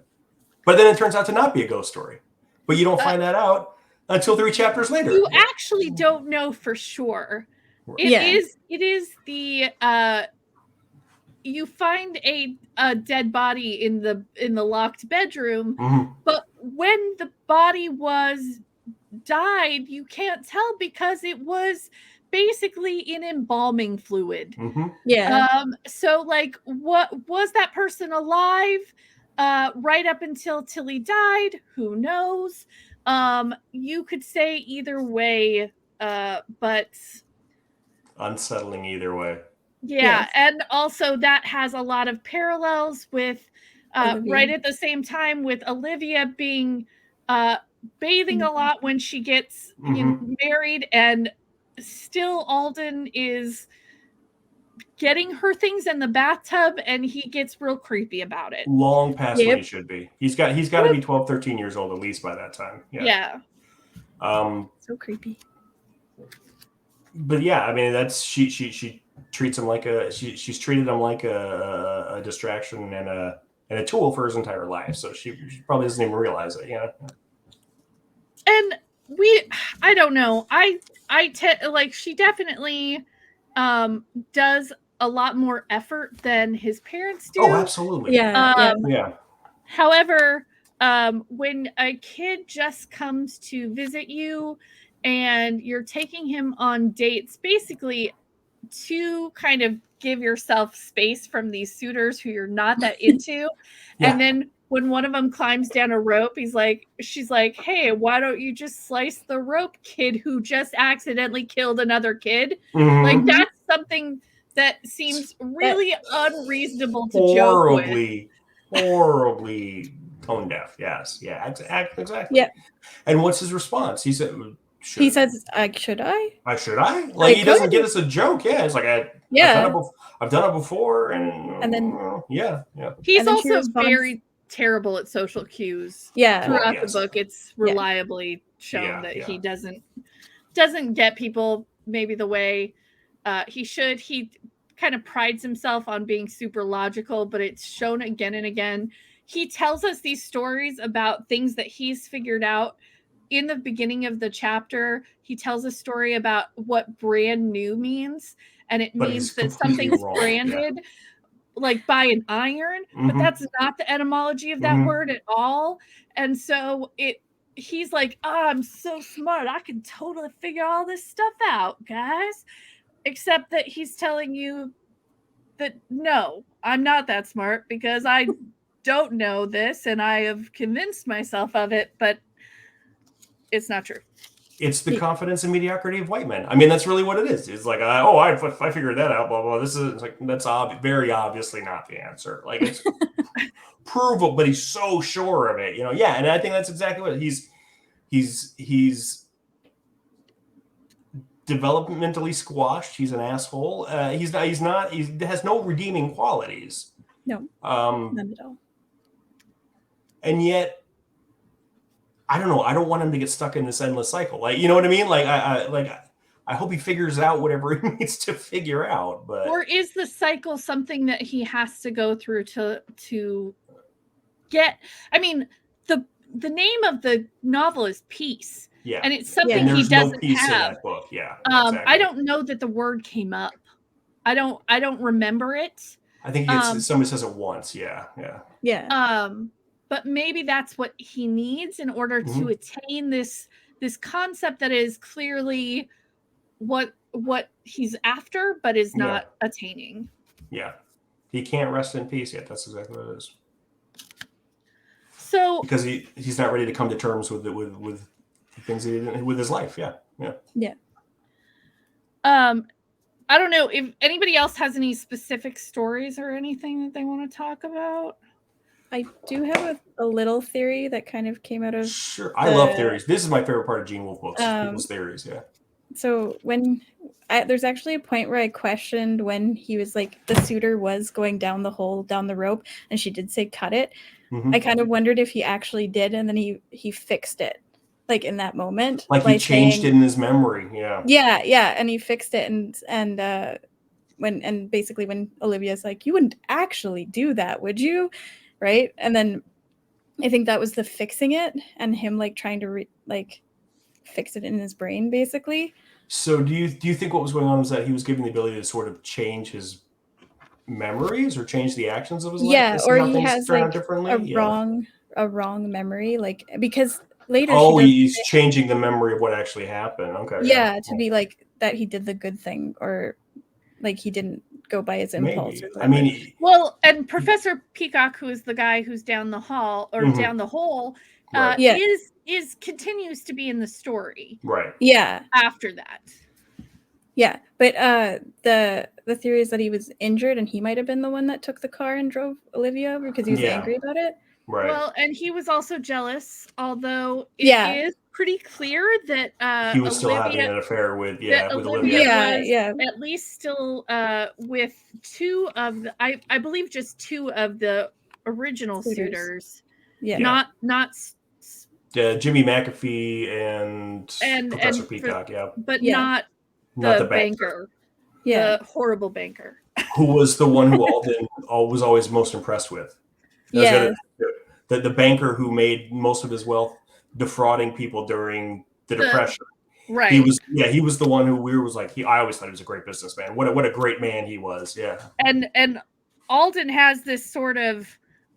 But then it turns out to not be a ghost story. But you don't find that out until 3 chapters later. You actually don't know for sure. It is the you find a dead body in the locked bedroom, but when the body died, you can't tell because it was basically in embalming fluid. So like, what was that person alive right up until Tilly died? Who knows? You could say either way, but unsettling either way. And also that has a lot of parallels with right at the same time with Olivia being bathing a lot when she gets married, and still Alden is getting her things in the bathtub and he gets real creepy about it. Long past when he should be. He's got to be 12, 13 years old at least by that time. So creepy. But I mean, that's she treats him like she's treated him like a distraction and a tool for his entire life. So she probably doesn't even realize it, you know. And I don't know. Like she definitely does a lot more effort than his parents do. Oh, absolutely. Yeah. However, when a kid just comes to visit you and you're taking him on dates, basically to kind of give yourself space from these suitors who you're not that into. Yeah. And then when one of them climbs down a rope, she's like, hey, why don't you just slice the rope, kid who just accidentally killed another kid? Mhm. Like, that's something that seems really unreasonable to joke with. Horribly tone deaf. Yes. Yeah, exactly. Yeah. And what's his response? He said, he says, should I? Should I? Like, he doesn't get us a joke. Yeah. It's like, I've done it before. And then, yeah. He's also very terrible at social cues. Throughout the book, it's reliably shown that he doesn't get people maybe the way he should. He kind of prides himself on being super logical, but it's shown again and again. He tells us these stories about things that he's figured out. In the beginning of the chapter, he tells a story about what brand new means, and it means that something's branded like by an iron, but that's not the etymology of that word at all. And so he's like, I'm so smart, I can totally figure all this stuff out, guys. Except that he's telling you that no, I'm not that smart because I don't know this and I have convinced myself of it, but it's not true. It's the confidence and mediocrity of white men. I mean, that's really what it is. It's like, I figured that out, blah, blah. This is like, that's very obviously not the answer. Like, it's provable, but he's so sure of it, you know? Yeah. And I think that's exactly what he's developmentally squashed. He's an asshole. He has no redeeming qualities. No, none at all. And yet, I don't know. I don't want him to get stuck in this endless cycle. Like, you know what I mean? Like, I hope he figures out whatever he needs to figure out. But or is the cycle something that he has to go through to get? I mean, the name of the novel is Peace. Yeah, and it's something he doesn't have. In that book. Yeah, exactly. I don't know that the word came up. I don't remember it. I think somebody says it once. Yeah. But maybe that's what he needs in order to attain this concept that is clearly what he's after, but is not attaining. Yeah, he can't rest in peace yet. That's exactly what it is. So because he's not ready to come to terms with things he didn't with his life. Yeah. I don't know if anybody else has any specific stories or anything that they want to talk about. I do have a little theory that kind of came out of. Sure, I love theories. This is my favorite part of Gene Wolfe books. People's theories. Yeah. So there's actually a point where I questioned when he was like the suitor was going down the rope, and she did say cut it. I kind of wondered if he actually did, and then he fixed it, like in that moment. Like he changed it in his memory. Yeah. Yeah, and he fixed it, and basically when Olivia's like, you wouldn't actually do that, would you? Right? And then I think that was the fixing it and him like trying to fix it in his brain, basically. So do you think what was going on was that he was given the ability to sort of change his memories or change the actions of his life? Yeah, or he has like a wrong memory, like because later. He's changing the memory of what actually happened. Okay. Yeah, to be like that he did the good thing, or like he didn't go by his impulse. I mean, and Professor Peacock, who is the guy who's down the hall or down the hole, is continues to be in the story. Right. Yeah. After that. Yeah, but the theory is that he was injured and he might have been the one that took the car and drove Olivia over because he was angry about it. Right. Well, and he was also jealous, although it is pretty clear that he was still having an affair with Olivia. Yeah. At least still with two of the, I believe just two of the original suitors. Yeah. Not Jimmy McAfee and Professor Peacock, but not the banker. the horrible banker. Who was the one who Alden was always most impressed with. The banker who made most of his wealth defrauding people during the Depression. Right. He was the one who Weir was like, I always thought he was a great businessman. What a great man he was. Yeah. And Alden has this sort of,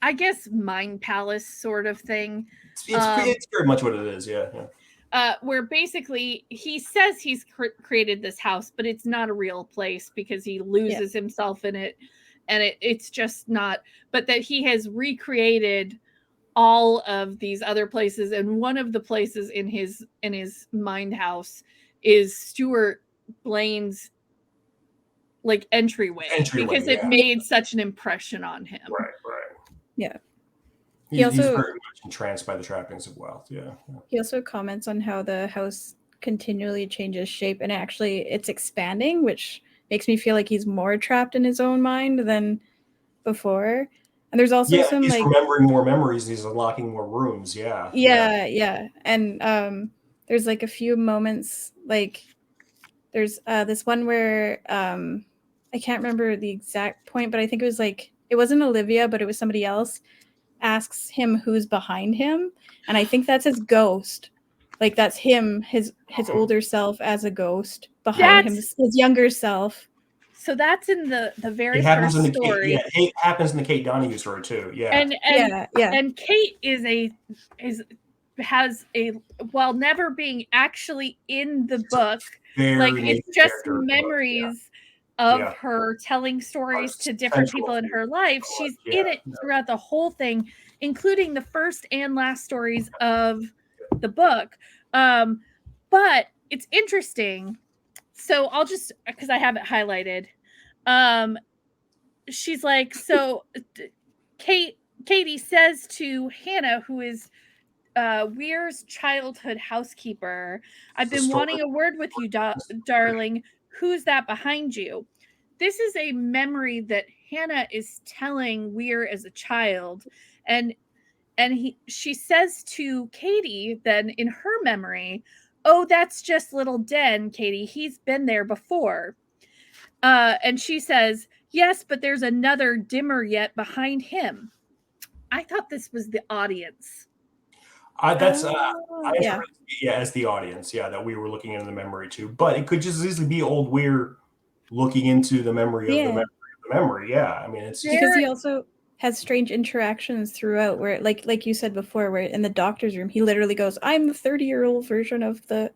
I guess, mind palace sort of thing. It's very much what it is. Yeah. Where basically he says he's created this house, but it's not a real place because he loses himself in it, and it's just not. But that he has recreated all of these other places, and one of the places in his mind house is Stuart Blaine's like entryway because it made such an impression on him. Right. Yeah. He's very much entranced by the trappings of wealth. Yeah. He also comments on how the house continually changes shape, and actually it's expanding, which makes me feel like he's more trapped in his own mind than before. And there's also he's remembering more memories. He's unlocking more rooms. Yeah. And there's like a few moments, like there's this one where I can't remember the exact point, but I think it was like, it wasn't Olivia, but it was somebody else asks him who's behind him, and I think that's his ghost. Like that's him, his older self as a ghost behind him, his younger self. So that's in the very first story. It happens in the Kate Donahue story too. Yeah. And Kate has a, while never being actually in the book, like it's just memories of her telling stories to different people in her life. She's in it throughout the whole thing, including the first and last stories of the book. But it's interesting. So I'll just, because I have it highlighted. She's like, so Katie says to Hannah, who is Weir's childhood housekeeper, I've been wanting a word with you, darling. Who's that behind you? This is a memory that Hannah is telling Weir as a child. And she says to Katie then in her memory, oh, that's just little Den, Katie. He's been there before. And she says, yes, but there's another dimmer yet behind him. I thought this was the audience. As the audience, that we were looking into the memory too. But it could just as easily be old Weir looking into the memory of the memory. Yeah, I mean, it's because he also has strange interactions throughout, where like you said before, where in the doctor's room he literally goes, "I'm the 30-year-old version of the."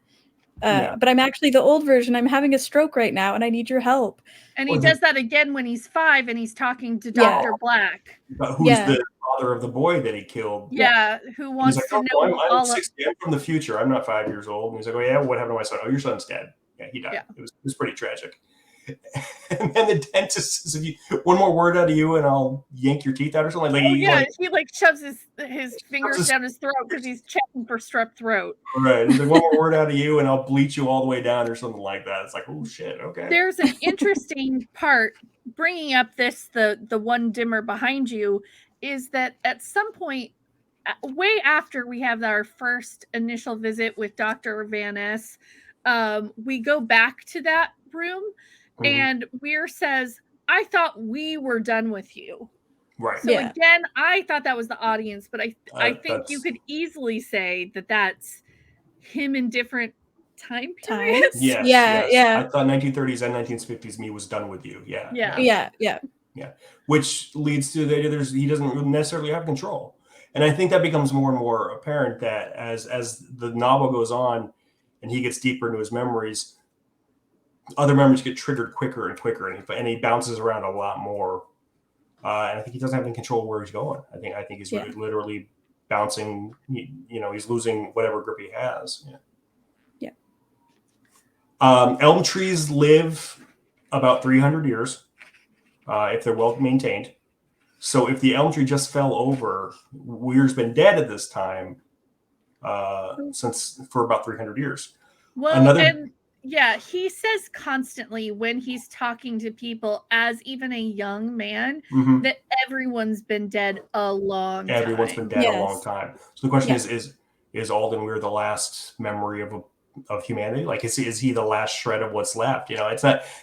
But I'm actually the old version. I'm having a stroke right now, and I need your help. And he does that again when he's 5, and he's talking to Dr. Black. But who's the father of the boy that he killed? Yeah, who wants to know I'm 60. I'm from the future. I'm not 5 years old. And he's like, oh yeah, what happened to my son? Oh, your son's dead. Yeah, he died. Yeah. It was pretty tragic. And then the dentist says, one more word out of you and I'll yank your teeth out or something. He shoves his fingers down his throat because he's checking for strep throat. Right. He's like, one more word out of you and I'll bleach you all the way down or something like that. It's like, oh shit, okay. There's an interesting part bringing up the one dimmer behind you is that at some point, way after we have our first initial visit with Dr. Van Ness, we go back to that room. Mm-hmm. And Weir says, I thought we were done with you. Right. So again, I thought that was the audience, but I think you could easily say that that's him in different time periods. Yes. I thought 1930s and 1950s me was done with you. Yeah. Which leads to the idea he doesn't necessarily have control. And I think that becomes more and more apparent that as the novel goes on and he gets deeper into his memories, other memories get triggered quicker and quicker, and he bounces around a lot more. And I think he doesn't have any control of where he's going. I think he's really literally bouncing. He's losing whatever grip he has. Yeah. Elm trees live about 300 years if they're well maintained. So if the elm tree just fell over, Weir's been dead at this time for about 300 years. Well, he says constantly when he's talking to people as even a young man that everyone's been dead a long time. Everyone's been dead a long time. So the question is Alden Weir the last memory of humanity? Like, is he the last shred of what's left? You know,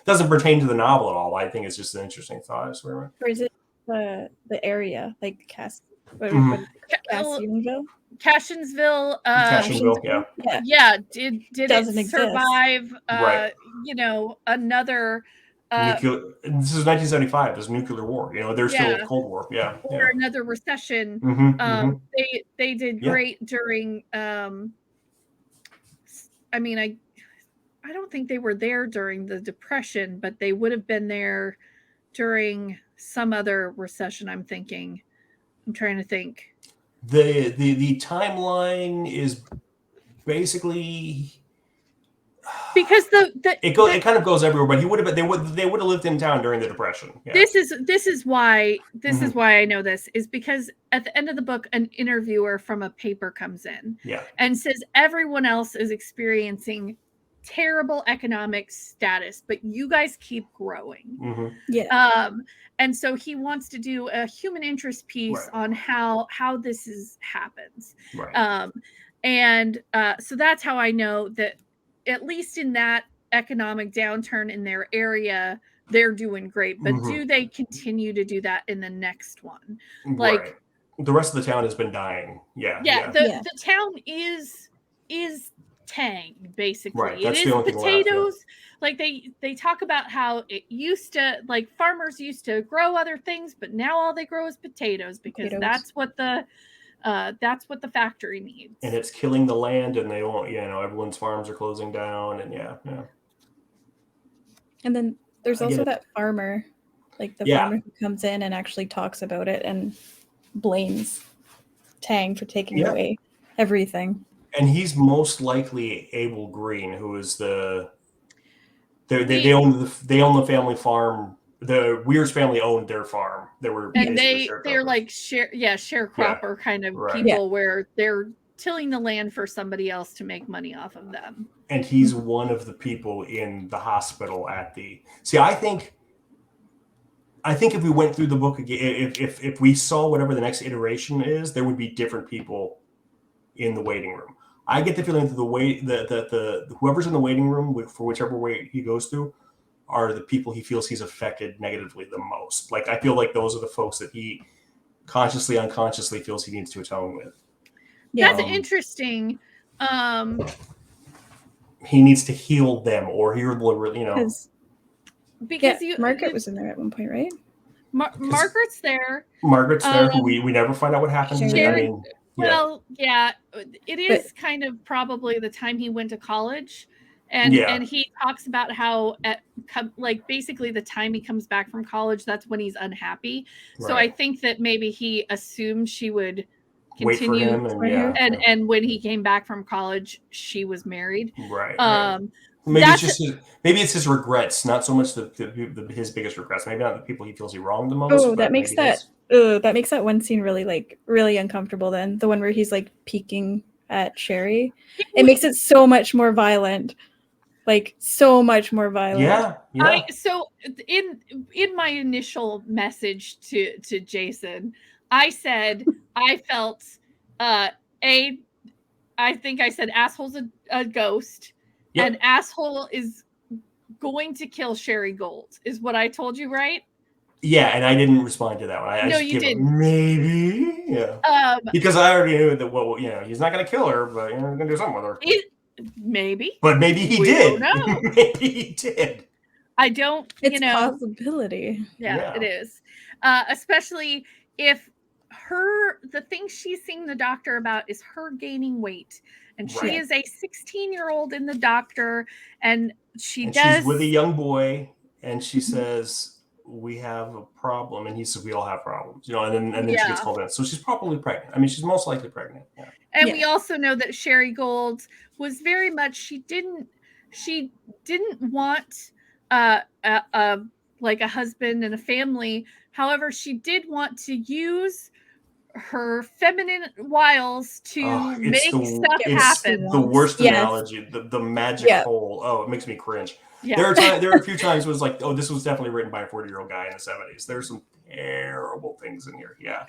doesn't pertain to the novel at all. I think it's just an interesting thought. Or is it the area, like Mhm. what is it, Cassianville? Cashionsville, Cashionsville, yeah. did Doesn't it survive Right. another nuclear. This is 1975. There's nuclear war. You know, there's still Cold War. Yeah. or another recession. They did great during I mean, I don't think they were there during the Depression, but they would have been there during some other recession. I'm trying to think. The timeline is basically because it kind of goes everywhere, but they would have lived in town during the Depression. Yeah. This is why I know this is because at the end of the book, an interviewer from a paper comes in and says everyone else is experiencing terrible economic status, but you guys keep growing. And so he wants to do a human interest piece on how this happens. So that's how I know that at least in that economic downturn in their area, they're doing great. But do they continue to do that in the next one? Like the rest of the town has been dying. The town is Tang, basically. That's it is potatoes. Like they talk about how it used to, like, farmers used to grow other things, but now all they grow is potatoes because that's what the factory needs. And it's killing the land, and they won't, everyone's farms are closing down, and And then there's also that farmer, like the farmer who comes in and actually talks about it and blames Tang for taking away everything. And he's most likely Abel Green, who is they own the family farm. The Weir's family owned their farm. They're like sharecropper kind of people where they're tilling the land for somebody else to make money off of them. And he's one of the people in the hospital at the. See, I think if we went through the book again, if we saw whatever the next iteration is, there would be different people in the waiting room. I get the feeling that the whoever's in the waiting room for whichever way he goes through are the people he feels he's affected negatively the most. Like, I feel like those are the folks that he consciously, unconsciously feels he needs to atone with. That's interesting. He needs to heal them, or he will, because Margaret was in there at one point, right? Margaret's there. Who we never find out what happened to. It is kind of probably the time he went to college. And he talks about how basically the time he comes back from college, that's when he's unhappy. So I think that maybe he assumed she would continue and when he came back from college, she was married. Maybe it's his regrets, not so much his biggest regrets. Maybe not the people he feels he wronged the most. That makes that one scene really uncomfortable. Then the one where he's like peeking at Sherry, it makes it so much more violent. So much more violent. So in my initial message to Jason, I said I felt I think I said asshole's a ghost, and asshole is going to kill Sherry Gold is what I told you, right? Yeah, and I didn't respond to that one. No, you didn't. Maybe, because I already knew that. He's not going to kill her, but he's going to do something with her. Maybe. But maybe he did. No. Maybe he did. I don't, it's a possibility. Yeah, it is. Especially if the thing she's seeing the doctor about is her gaining weight. And she is a 16-year-old in the doctor. And she's with a young boy. And she says, we have a problem. And he says, we all have problems. And then she gets called in. So she's probably pregnant. I mean, she's most likely pregnant. Yeah. And we also know that Sherry Gold was very much, she didn't want a husband and a family. However, she did want to use her feminine wiles to make stuff happen. The worst analogy, the magic hole. Oh, it makes me cringe. Yeah. There are a few times where it's like, oh, this was definitely written by a 40-year-old guy in the 70s. There's some terrible things in here. Yeah.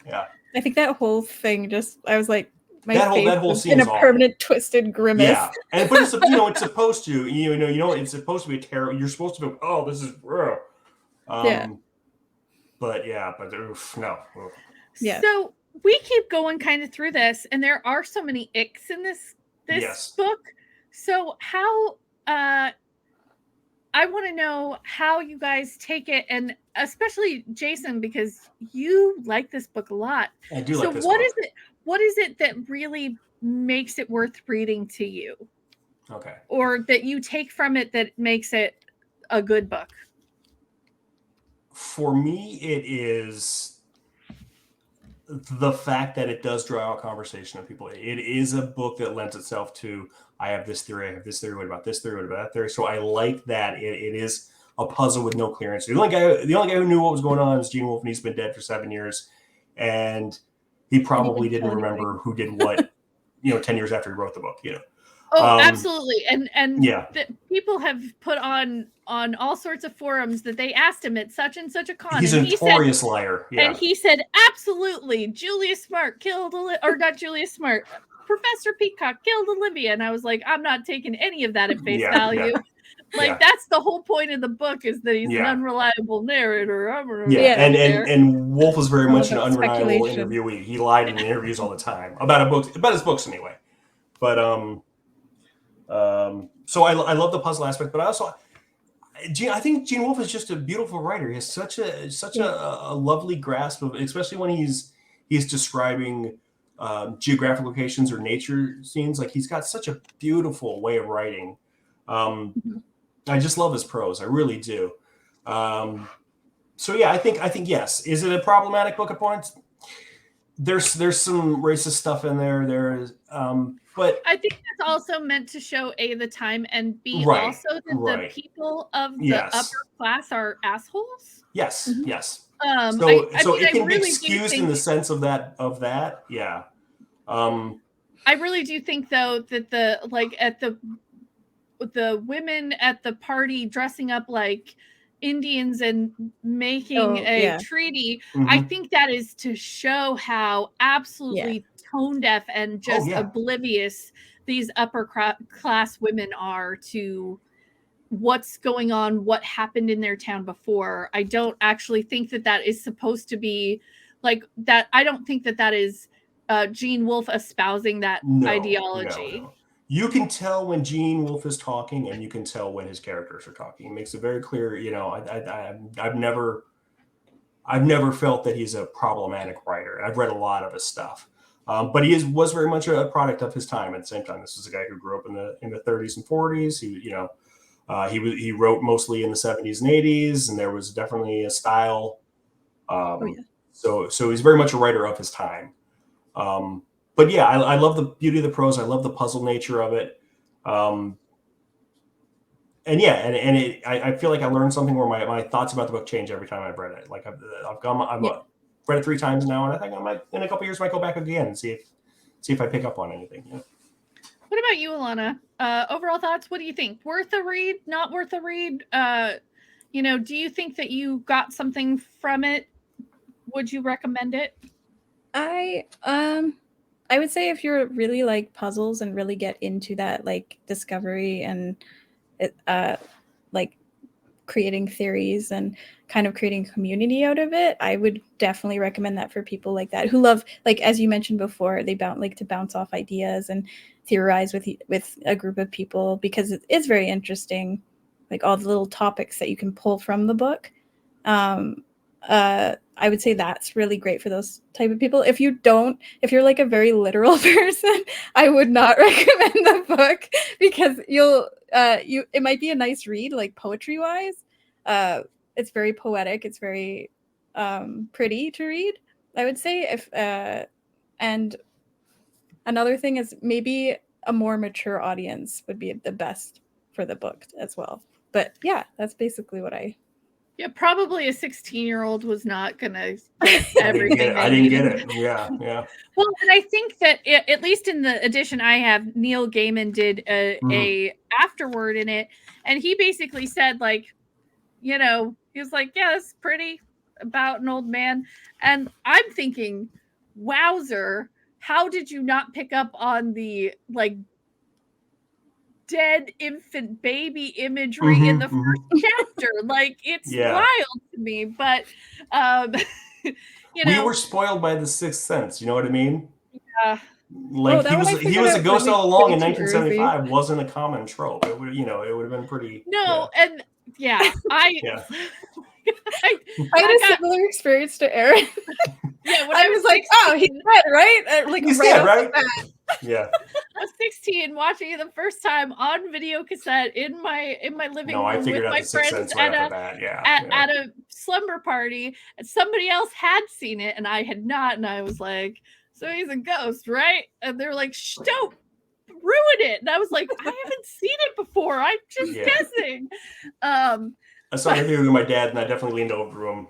I think that whole thing I was like, my that face whole was scene in a is awful. permanent twisted grimace. Yeah, but it's it's supposed to it's supposed to be a terror. You're supposed to be this is Yeah. But oof, no. Yeah. So we keep going kind of through this, and there are so many icks in this Yes. book. So how I want to know how you guys take it, and especially Jason, because you like this book a lot. I do So like this what book. is it? What is it that really makes it worth reading to you? Okay. Or that you take from it that makes it a good book? For me, it is the fact that it does draw out conversation of people. It is a book that lends itself to, I have this theory, I have this theory, what about this theory, what about that theory? So I like that it is a puzzle with no clear answer. The only guy who knew what was going on is Gene Wolfe, and he's been dead for 7 years. And he probably didn't remember who did what, 10 years after he wrote the book, Oh, absolutely. And yeah, people have put on all sorts of forums that they asked him at such and such a con. He's and a notorious liar. Yeah. And he said, absolutely, Julius Smart killed, or not Julius Smart, Professor Peacock killed Olivia. And I was like, I'm not taking any of that at face value. Yeah. Like, that's the whole point of the book, is that he's an unreliable narrator. And Wolfe was very much an unreliable speculation. interviewee. He lied in interviews all the time about his books anyway. But so I love the puzzle aspect, but I think Gene Wolfe is just a beautiful writer. He has such a lovely grasp of, especially when he's describing geographic locations or nature scenes. Like, he's got such a beautiful way of writing. I just love his prose. I really do. So yeah, I think yes. Is it a problematic book at points? There's some racist stuff in there. There is, but I think that's also meant to show A, the time, and B, also that the people of the upper class are assholes. Yes, yes. So it can be excused in the sense of that. Yeah. I really do think, though, that the women at the party dressing up like Indians and making a treaty, I think that is to show how absolutely tone deaf and just oblivious these upper class women are to what's going on, what happened in their town before. I don't actually think that is supposed to be like that. I don't think that is Gene Wolfe espousing that ideology. No. You can tell when Gene Wolfe is talking, and you can tell when his characters are talking. He makes it very clear. I've never felt that he's a problematic writer. I've read a lot of his stuff, but he was very much a product of his time. At the same time, this is a guy who grew up in the 30s and 40s. He wrote mostly in the 70s and 80s, and there was definitely a style. So he's very much a writer of his time. But yeah, I love the beauty of the prose. I love the puzzle nature of it. I feel like I learned something where my thoughts about the book change every time I've read it. Like I've read it 3 times now, and I think I might, in a couple years, might go back again and see if I pick up on anything. What about you, Alana? Overall thoughts? What do you think? Worth a read? Not worth a read? Do you think that you got something from it? Would you recommend it? I would say if you're really like puzzles and really get into that like discovery and like creating theories and kind of creating community out of it, I would definitely recommend that for people like that who love, like as you mentioned before, they like to bounce off ideas and theorize with a group of people, because it is very interesting, like all the little topics that you can pull from the book. I would say that's really great for those type of people. If you're like a very literal person, I would not recommend the book, because it might be a nice read, like poetry wise. It's very poetic. It's very pretty to read, I would say. And another thing is maybe a more mature audience would be the best for the book as well. But yeah, that's basically what Yeah, probably a 16-year-old was not going to get everything. I didn't get it. Yeah. Well, and I think that at least in the edition I have, Neil Gaiman did a afterword in it, and he basically said, like, he was like, yeah, it's pretty about an old man. And I'm thinking, wowzer, how did you not pick up on the like dead infant baby imagery in the first chapter? Like, it's wild to me, but we were spoiled by The Sixth Sense. You know what I mean? Yeah. Like he was a ghost all along in 1975. Wasn't a common trope. It would, it would have been pretty. No, and I had a similar experience to Aaron. Yeah, when I was like, oh, he's dead, right? Like he's right dead, right? Yeah. I was 16 watching it the first time on video cassette in my living room with my friends at a slumber party, and somebody else had seen it and I had not, and I was like, so he's a ghost, right? And they're like, shh, don't ruin it. And I was like, I haven't seen it before. I'm just guessing. I saw an interview with my dad, and I definitely leaned over to him.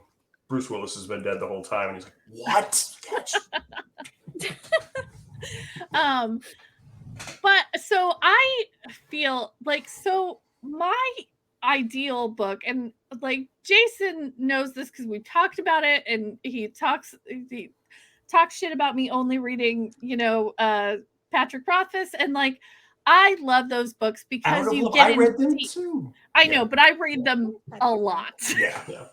Bruce Willis has been dead the whole time, and he's like, "What?" But so I feel like, so my ideal book, and like Jason knows this because we talked about it, and he talks shit about me only reading, Patrick Rothfuss, and like I love those books because I read them too. I know, but I read them a lot. Yeah.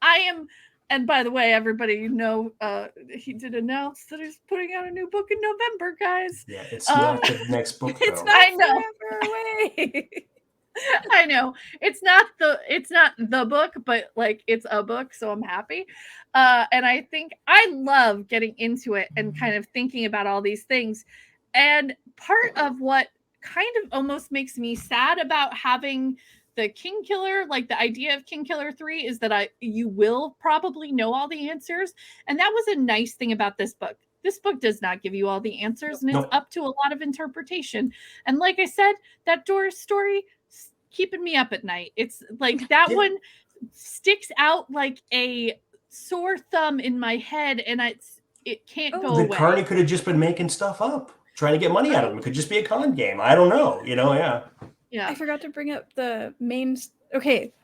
I am. And by the way, everybody, he did announce that he's putting out a new book in November, guys. Yeah, it's not the next book, though. It's not forever away. I know. It's not the book, but like it's a book, so I'm happy. And I think I love getting into it and kind of thinking about all these things. And part of what kind of almost makes me sad about having the King Killer, like the idea of King Killer 3, is that you will probably know all the answers. And that was a nice thing about this book. This book does not give you all the answers, and it's up to a lot of interpretation. And like I said, that Doris story keeping me up at night. It's like that one sticks out like a sore thumb in my head, and it can't go away. Carney could have just been making stuff up, trying to get money out of them. It could just be a con game. I don't know. Yeah. I forgot to bring up the main. Okay,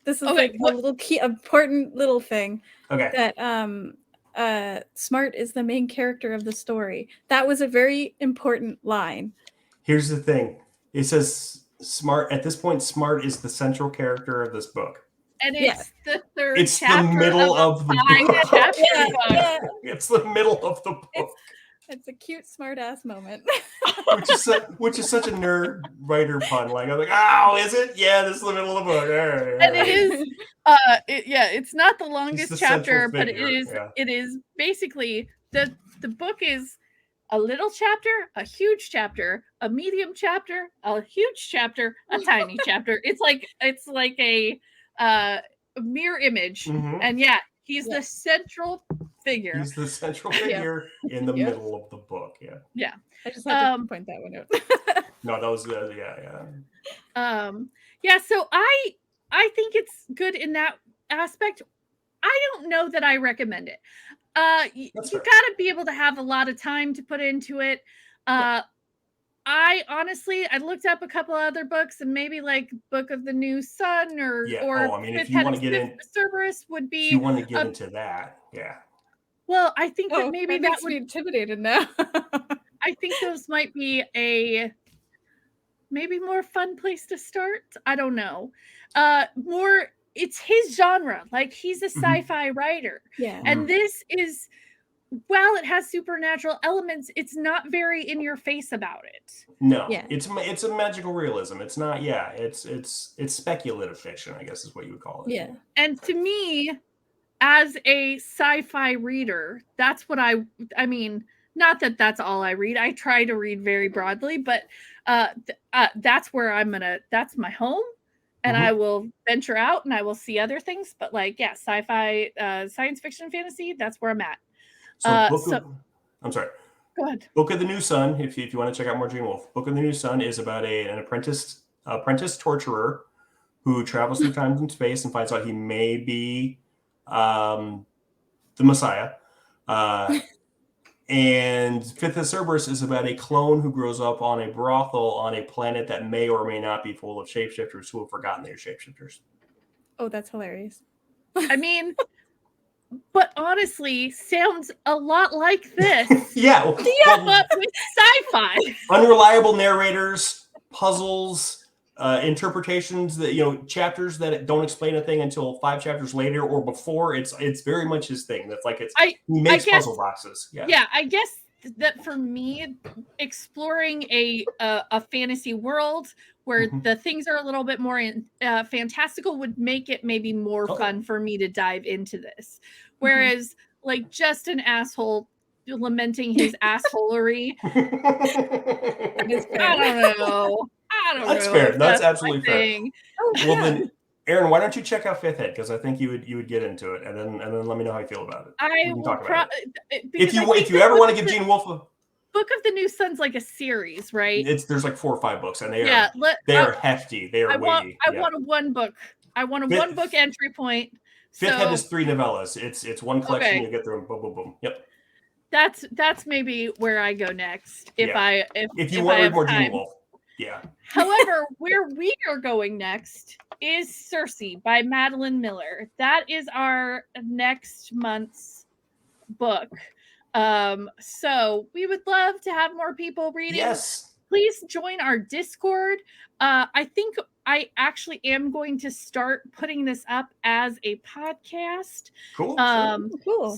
this is like a little key, important little thing. Okay. That Smart is the main character of the story. That was a very important line. Here's the thing. It says Smart at this point. Smart is the central character of this book. And it's the third. It's the middle of the book. Yeah. It's the middle of the book. It's a cute, smart-ass moment. which is such a nerd writer pun. Like, I'm like, oh, is it? Yeah, this is the middle of the book. All right. And it is, it's not the longest chapter, but it is basically the book is a little chapter, a huge chapter, a medium chapter, a huge chapter, a tiny chapter. It's like a mirror image, and he's the central figure. He's the central figure in the middle of the book. Yeah. I just had to point that one out. No, that was So I think it's good in that aspect. I don't know that I recommend it. You got to be able to have a lot of time to put into it. I honestly, I looked up a couple other books, and maybe like Book of the New Sun or if you want to get in Cerberus would be. If you want to get into that, Well, I think that maybe that would be intimidated now. I think those might be a maybe more fun place to start. I don't know. It's his genre. Like, he's a sci-fi writer. Yeah. And this is, while it has supernatural elements, it's not very in your face about it. No. Yeah. It's a magical realism. It's not, it's speculative fiction, I guess is what you would call it. Yeah. And to me, as a sci-fi reader, that's what I mean, not that that's all I read. I try to read very broadly, but that's where that's my home, and I will venture out and I will see other things. But sci-fi, science fiction, fantasy, that's where I'm at. I'm sorry. Go ahead. Book of the New Sun, if you want to check out more Gene Wolfe. Book of the New Sun is about an apprentice torturer who travels through time and space and finds out he may be the Messiah. And Fifth of Cerberus is about a clone who grows up on a brothel on a planet that may or may not be full of shapeshifters who have forgotten they're shapeshifters. Oh, that's hilarious. I mean, but honestly sounds a lot like this. Yeah. But with sci-fi. Unreliable narrators, puzzles, interpretations that, chapters that don't explain a thing until 5 chapters later or before. It's very much his thing. That's like he makes puzzle boxes. Yeah. I guess that for me, exploring a fantasy world where the things are a little bit more fantastical would make it maybe more fun for me to dive into this. Whereas like just an asshole lamenting his assholery. I don't know. That's fair. That's absolutely fair. Well, then, Aaron, why don't you check out Fifth Head, because I think you would get into it, and then let me know how you feel about it. I will talk about it. If you ever want to give Gene Wolfe a Book of the New Sun's like a series, right? There's like 4 or 5 books, and they are hefty. They are weighty. I want a one book. I want a one book entry point. Fifth Head is 3 novellas. It's one collection. You get through them. Boom, boom, boom. Yep. That's maybe where I go next. If you want to read more Gene Wolfe. Yeah. However, where we are going next is Circe by Madeline Miller. That is our next month's book. So we would love to have more people reading. Yes. Please join our Discord. I think I actually am going to start putting this up as a podcast. Cool. Cool.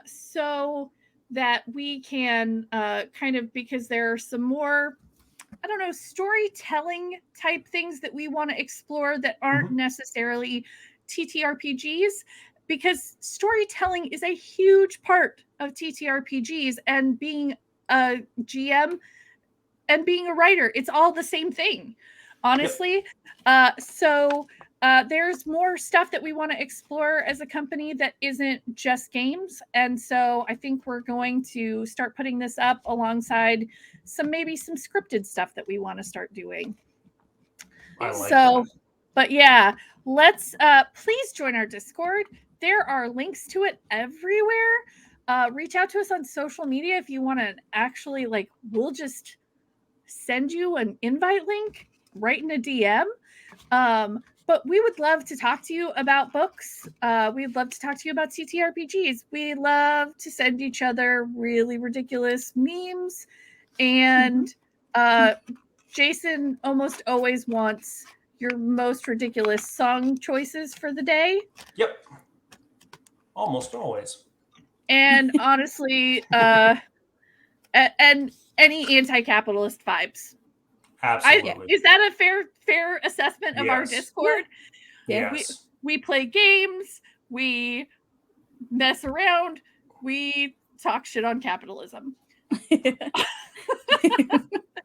So that we can kind of, because there are some more, I don't know, storytelling type things that we want to explore that aren't necessarily TTRPGs, because storytelling is a huge part of TTRPGs, and being a GM and being a writer, it's all the same thing, honestly. Yep. So there's more stuff that we want to explore as a company that isn't just games. And so I think we're going to start putting this up alongside maybe some scripted stuff that we want to start doing. I like that. But yeah, let's please join our Discord. There are links to it everywhere. Reach out to us on social media if you want to actually, we'll just send you an invite link right in a DM. But we would love to talk to you about books. We'd love to talk to you about TTRPGs. We love to send each other really ridiculous memes. And Jason almost always wants your most ridiculous song choices for the day. Yep. Almost always. And honestly, and any anti-capitalist vibes. Absolutely. Is that a fair assessment of our Discord? Yeah. Yes. We play games, we mess around, we talk shit on capitalism.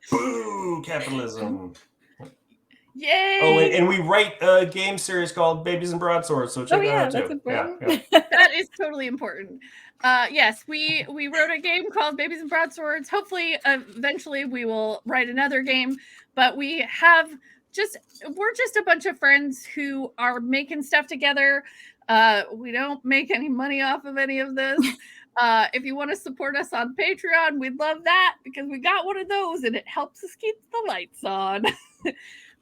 Boo, capitalism. Yay! Oh, and we write a game series called Babies and Broadswords, so check that out too. That's important. Yeah. That is totally important. Yes, we wrote a game called Babies and Broadswords. Hopefully, eventually we will write another game, but we're just a bunch of friends who are making stuff together. We don't make any money off of any of this. If you want to support us on Patreon, we'd love that, because we got one of those and it helps us keep the lights on.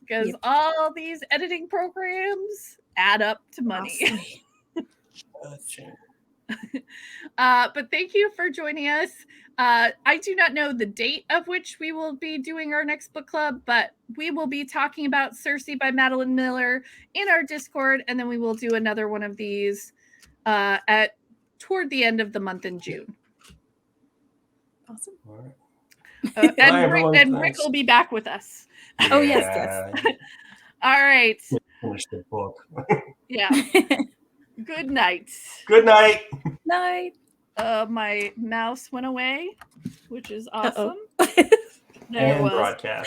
Because all these editing programs add up to money. But thank you for joining us. I do not know the date of which we will be doing our next book club, but we will be talking about Circe by Madeline Miller in our Discord, and then we will do another one of these toward the end of the month in June. Awesome. All right. And Rick will be back with us. Yeah. Oh, yes. All right. Finish the book. Yeah. Good night. Good night. Night. My mouse went away, which is awesome. There and broadcast.